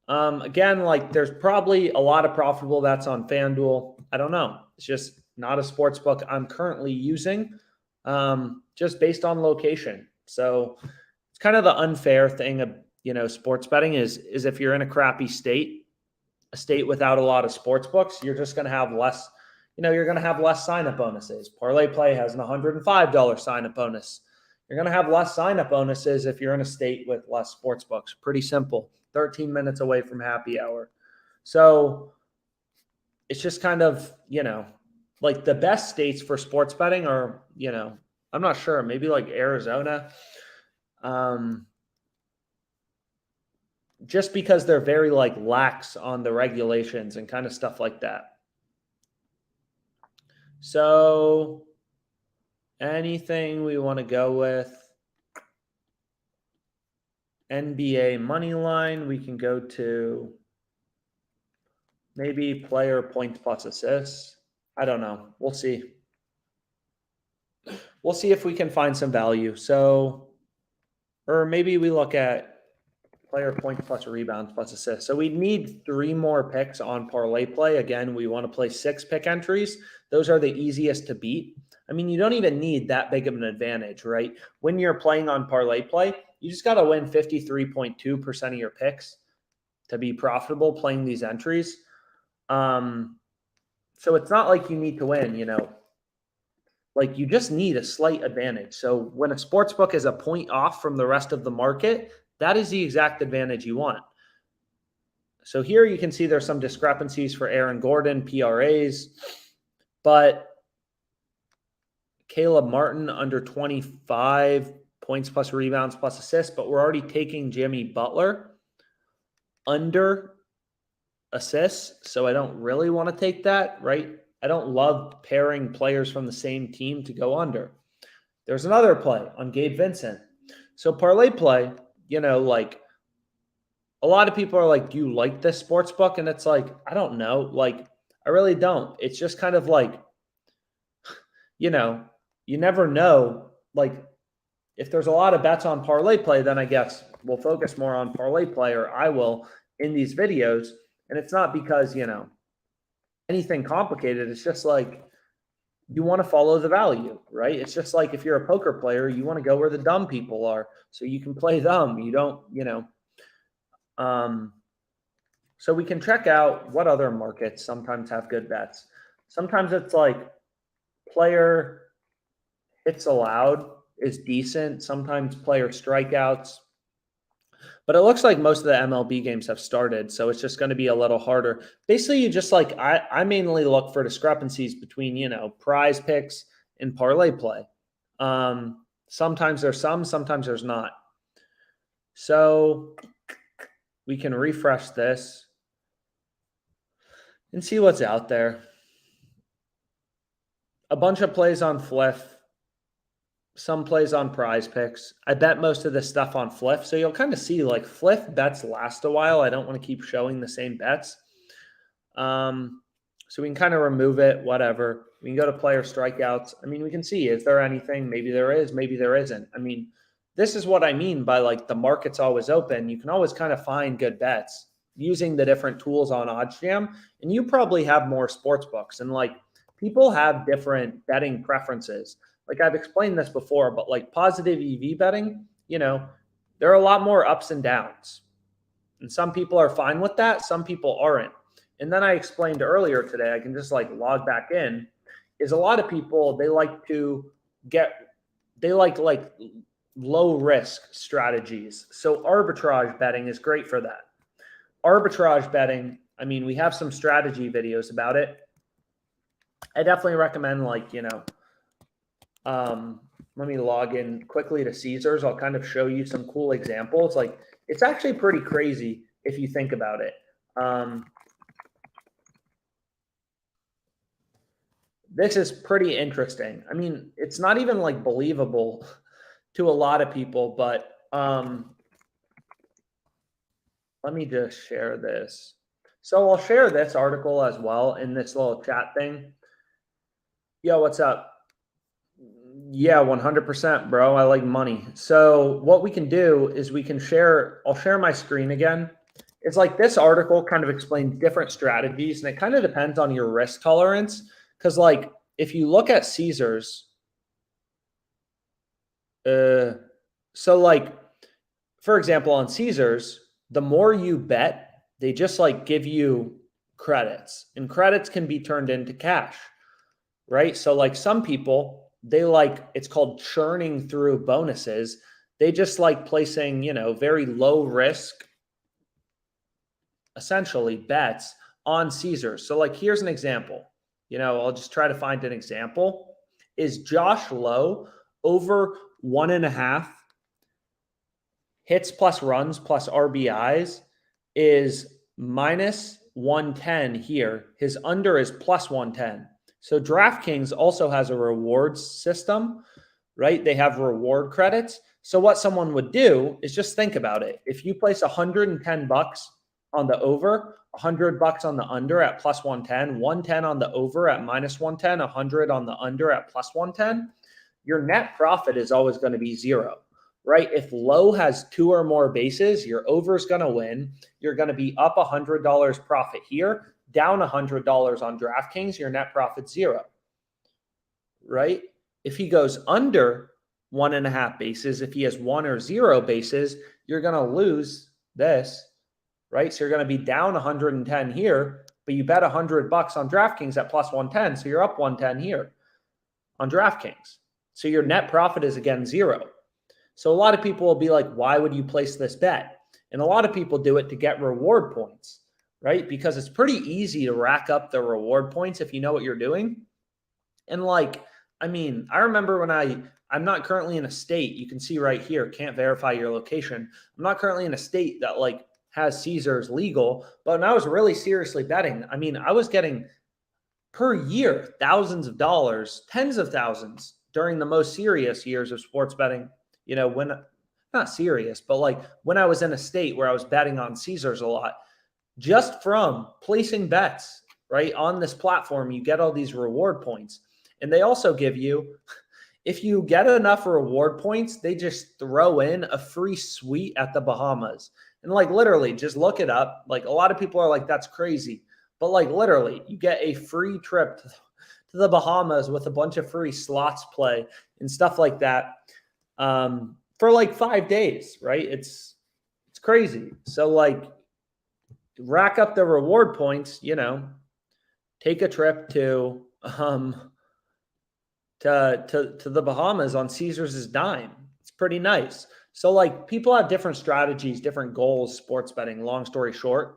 Again, like there's probably a lot of profitable bets on FanDuel. I don't know. It's just not a sports book I'm currently using, just based on location. So it's kind of the unfair thing of, sports betting is if you're in a crappy state, a state without a lot of sports books, you're just going to have less, you're going to have less sign-up bonuses. Parlay Play has an $105 sign-up bonus. You're going to have less sign-up bonuses if you're in a state with less sports books. Pretty simple. 13 minutes away from happy hour. So it's just kind of, like the best states for sports betting are, I'm not sure, maybe like Arizona. Just because they're very like lax on the regulations and kind of stuff like that. So anything we want to go with? NBA money line, we can go to maybe player points plus assists. I don't know. We'll see. We'll see if we can find some value. So, or maybe we look at player points plus rebounds plus assists. So we need 3 more picks on parlay play. Again, we want to play 6 pick entries. Those are the easiest to beat. I mean, you don't even need that big of an advantage, right? When you're playing on parlay play, you just got to win 53.2% of your picks to be profitable playing these entries. So it's not like you need to win, like you just need a slight advantage. So when a sports book is a point off from the rest of the market, that is the exact advantage you want. So here you can see there's some discrepancies for Aaron Gordon, PRAs, but Caleb Martin under 25 points plus rebounds plus assists, but we're already taking Jimmy Butler under assists, so I don't really want to take that, right? I don't love pairing players from the same team to go under. There's another play on Gabe Vincent. So parlay play, like a lot of people are like, do you like this sports book? And it's like, I don't know. Like, I really don't. It's just kind of like, you never know. Like, if there's a lot of bets on parlay play, then I guess we'll focus more on parlay play, or I will in these videos. And it's not because, anything complicated. It's just like you want to follow the value, right? It's just like if you're a poker player, you want to go where the dumb people are so you can play them. You don't, so we can check out what other markets sometimes have good bets. Sometimes it's like player hits allowed is decent. Sometimes player strikeouts. But it looks like most of the MLB games have started, so it's just going to be a little harder. Basically, you just like I mainly look for discrepancies between, prize picks and parlay play. Sometimes there's sometimes there's not. So we can refresh this and see what's out there. A bunch of plays on Fliff. Some plays on prize picks. I bet most of this stuff on Fliff. So you'll kind of see like Fliff bets last a while. I don't want to keep showing the same bets. So we can kind of remove it, whatever. We can go to player strikeouts. I mean, we can see, is there anything? Maybe there is, maybe there isn't. I mean, this is what I mean by like the market's always open. You can always kind of find good bets using the different tools on OddsJam. And you probably have more sports books. And like people have different betting preferences. Like I've explained this before, but like positive EV betting, there are a lot more ups and downs. And some people are fine with that. Some people aren't. And then I explained earlier today, I can just like log back in, is a lot of people, they like low risk strategies. So arbitrage betting is great for that. Arbitrage betting, I mean, we have some strategy videos about it. I definitely recommend let me log in quickly to Caesars. I'll kind of show you some cool examples. Like it's actually pretty crazy if you think about it. This is pretty interesting. I mean, it's not even like believable to a lot of people, but let me just share this. So I'll share this article as well in this little chat thing. Yo, what's up? Yeah, 100%, bro. I like money. So what we can do is we can share, I'll share my screen again. It's like this article kind of explains different strategies, and it kind of depends on your risk tolerance. Because like if you look at Caesars, so like, for example, on Caesars, the more you bet, they just like give you credits, and credits can be turned into cash, right? So like some people, they like, it's called churning through bonuses. They just like placing, very low risk, essentially bets on Caesars. So like, here's an example. I'll just try to find an example. Is Josh Lowe over 1.5 hits plus runs plus RBIs is minus 110 here. His under is plus 110. So DraftKings also has a rewards system, right? They have reward credits. So what someone would do is just think about it. If you place $110 on the over, $100 on the under at plus 110, 110 on the over at minus 110, 100 on the under at plus 110, your net profit is always going to be zero, right? If Lowe has 2 or more bases, your over is going to win. You're going to be up $100 profit here, down $100 on DraftKings, your net profit zero, right? If he goes under 1.5 bases, if he has 1 or 0 bases, you're going to lose this, right? So you're going to be down 110 here, but you bet $100 on DraftKings at plus 110. So you're up 110 here on DraftKings. So your net profit is again zero. So a lot of people will be like, why would you place this bet? And a lot of people do it to get reward points, right? Because it's pretty easy to rack up the reward points if you know what you're doing. And I remember when I'm not currently in a state, you can see right here, can't verify your location. I'm not currently in a state that has Caesars legal, but when I was really seriously betting, I was getting per year thousands of dollars, tens of thousands during the most serious years of sports betting. When not serious, but when I was in a state where I was betting on Caesars a lot, just from placing bets, right, on this platform, you get all these reward points. And they also give you, if you get enough reward points, they just throw in a free suite at the Bahamas. And literally, just look it up. A lot of people are like, that's crazy. But literally, you get a free trip to the Bahamas with a bunch of free slots play and stuff like that for 5 days, right? It's crazy. So rack up the reward points, take a trip to the Bahamas on Caesars' dime. It's pretty nice. So people have different strategies, different goals, sports betting, long story short.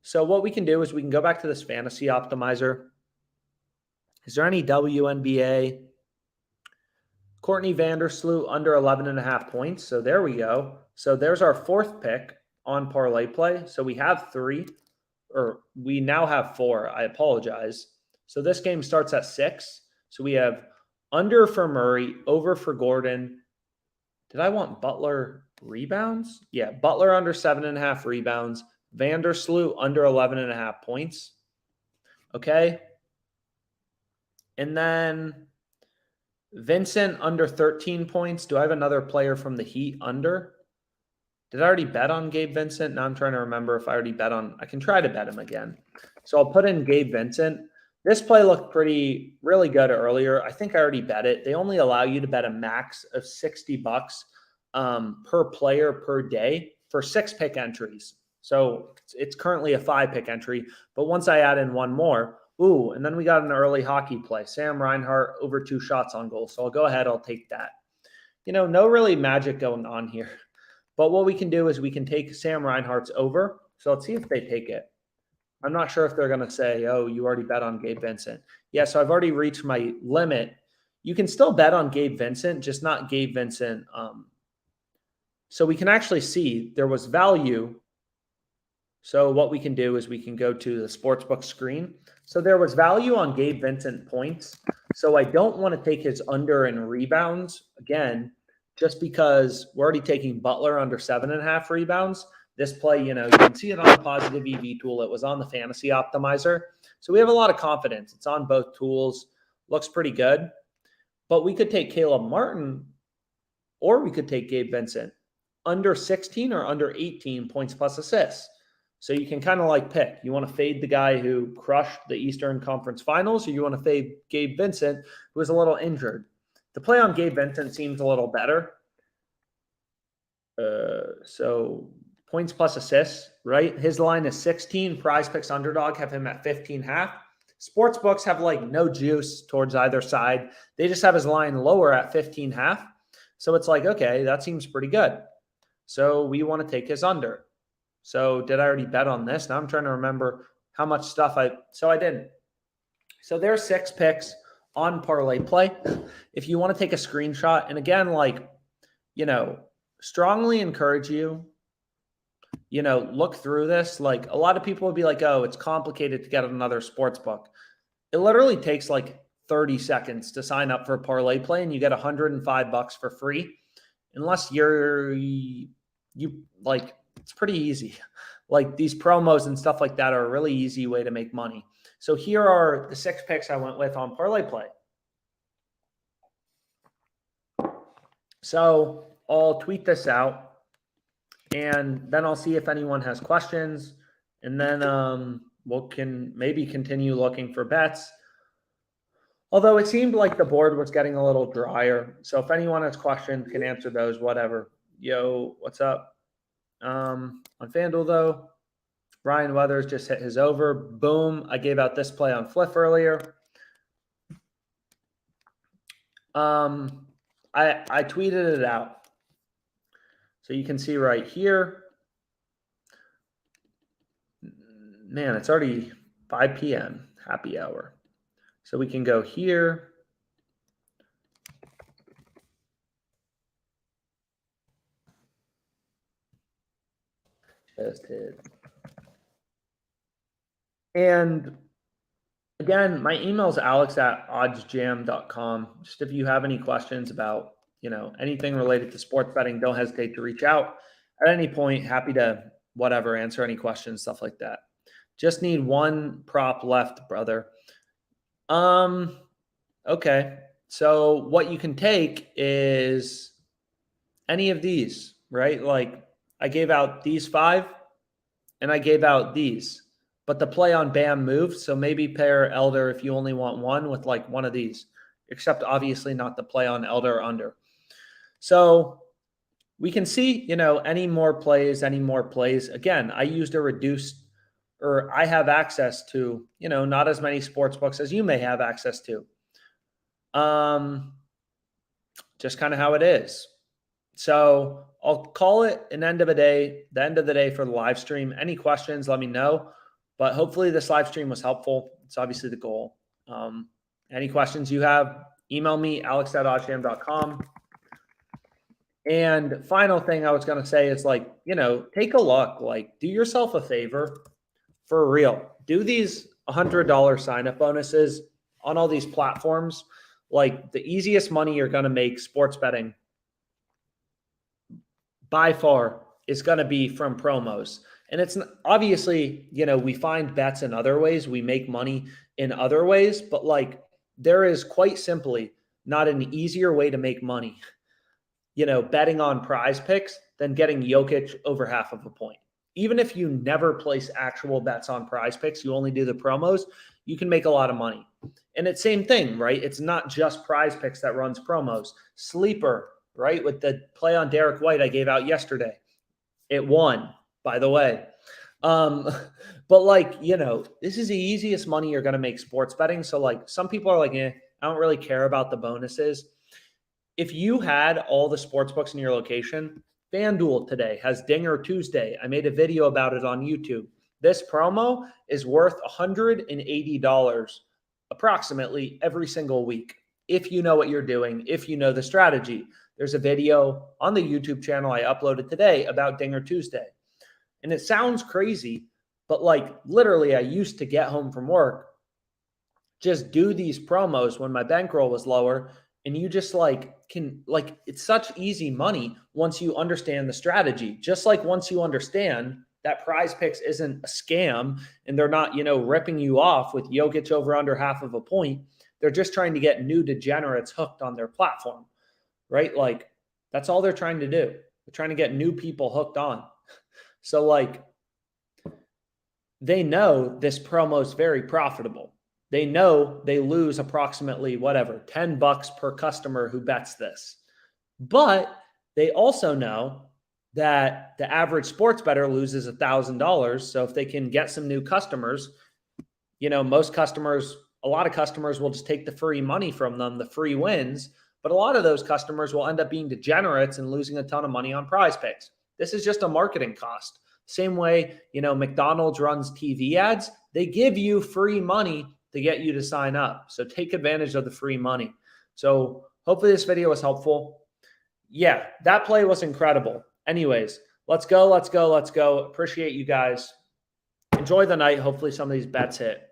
So what we can do is we can go back to this fantasy optimizer. Is there any WNBA? Courtney Vandersloot under 11.5 points. So there we go. So there's our 4th pick on parlay play. So we have 3, or we now have 4. I apologize. So this game starts at 6. So we have under for Murray, over for Gordon. Did I want Butler rebounds? Yeah, Butler under 7.5 rebounds. Vandersloot under 11.5 points. Okay. And then Vincent under 13 points. Do I have another player from the Heat under? Did I already bet on Gabe Vincent? Now I'm trying to remember if I already bet on. I can try to bet him again. So I'll put in Gabe Vincent. This play looked really good earlier. I think I already bet it. They only allow you to bet a max of $60 per player per day for 6 pick entries. So it's currently a 5 pick entry, but once I add in one more, and then we got an early hockey play. Sam Reinhart over 2 shots on goal. So I'll go ahead. I'll take that. No really magic going on here. But what we can do is we can take Sam Reinhart's over. So let's see if they take it. I'm not sure if they're going to say, oh, you already bet on Gabe Vincent. Yeah, so I've already reached my limit. You can still bet on Gabe Vincent, just not Gabe Vincent. So we can actually see there was value. So what we can do is we can go to the sportsbook screen. So there was value on Gabe Vincent points. So I don't want to take his under in rebounds again, just because we're already taking Butler under 7.5 rebounds. This play, you can see it on the positive EV tool. It was on the fantasy optimizer. So we have a lot of confidence. It's on both tools. Looks pretty good. But we could take Caleb Martin, or we could take Gabe Vincent under 16 or under 18 points plus assists. So you can kind of pick. You want to fade the guy who crushed the Eastern Conference Finals, or you want to fade Gabe Vincent, who was a little injured. The play on Gabe Vincent seems a little better. So points plus assists, right? His line is 16. Prize Picks underdog have him at 15.5. Sports books have like no juice towards either side. They just have his line lower at 15.5. So it's like, okay, that seems pretty good. So we want to take his under. So did I already bet on this? Now I'm trying to remember how much stuff I didn't. So there's 6 picks on parlay play. If you want to take a screenshot, and again, like, strongly encourage you, look through this. Like, a lot of people would be like, oh, it's complicated to get another sports book. It literally takes like 30 seconds to sign up for a parlay play, and you get $105 for free. Unless you like, it's pretty easy. Like, these promos and stuff like that are a really easy way to make money. So here are the 6 picks I went with on parlay play. So I'll tweet this out, and then I'll see if anyone has questions, and then can maybe continue looking for bets. Although it seemed like the board was getting a little drier. So if anyone has questions, can answer those, whatever. Yo, what's up? On FanDuel, though, Ryan Weathers just hit his over. Boom. I gave out this play on Fliff earlier. I tweeted it out. So you can see right here. Man, it's already 5 p.m. Happy hour. So we can go here. Just hit. And again, my email is alex@oddsjam.com. Just if you have any questions about, anything related to sports betting, don't hesitate to reach out at any point. Happy to answer any questions, stuff like that. Just need one prop left, brother. Okay. So what you can take is any of these, right? Like, I gave out these 5 and I gave out these, but the play on Bam moved. So maybe pair Elder if you only want one with like one of these, except obviously not the play on Elder under. So we can see, any more plays. Again, I used a reduced, or I have access to, not as many sports books as you may have access to. Just kind of how it is. So I'll call it the end of the day for the live stream. Any questions, let me know. But hopefully this live stream was helpful. It's obviously the goal. Any questions you have, email me, alex@oddsjam.com. And final thing I was going to say is, like, take a look, like, do yourself a favor for real. Do these $100 sign-up bonuses on all these platforms. Like, the easiest money you're going to make sports betting by far is going to be from promos. And it's obviously, we find bets in other ways. We make money in other ways, but like, there is quite simply not an easier way to make money, betting on prize picks than getting Jokic over half of a point. Even if you never place actual bets on prize picks, you only do the promos, you can make a lot of money. And it's same thing, right? It's not just prize picks that runs promos. Sleeper, right? With the play on Derek White I gave out yesterday. It won, by the way. But like, this is the easiest money you're going to make sports betting. So like, some people are like, I don't really care about the bonuses. If you had all the sports books in your location, FanDuel today has Dinger Tuesday. I made a video about it on YouTube. This promo is worth $180 approximately every single week. If you know what you're doing, if you know the strategy. There's a video on the YouTube channel I uploaded today about Dinger Tuesday. And it sounds crazy, but like, literally, I used to get home from work, just do these promos when my bankroll was lower. And you just it's such easy money once you understand the strategy. Just like once you understand that prize picks isn't a scam and they're not, ripping you off with Jokic over under half of a point. They're just trying to get new degenerates hooked on their platform, right? Like, that's all they're trying to do. They're trying to get new people hooked on. So like, they know this promo is very profitable. They know they lose approximately $10 per customer who bets this. But they also know that the average sports bettor loses $1,000. So if they can get some new customers, most customers, a lot of customers will just take the free money from them, the free wins. But a lot of those customers will end up being degenerates and losing a ton of money on Prize Picks. This is just a marketing cost. Same way, McDonald's runs TV ads. They give you free money to get you to sign up. So take advantage of the free money. So hopefully this video was helpful. Yeah, that play was incredible. Anyways, let's go. Appreciate you guys. Enjoy the night. Hopefully some of these bets hit.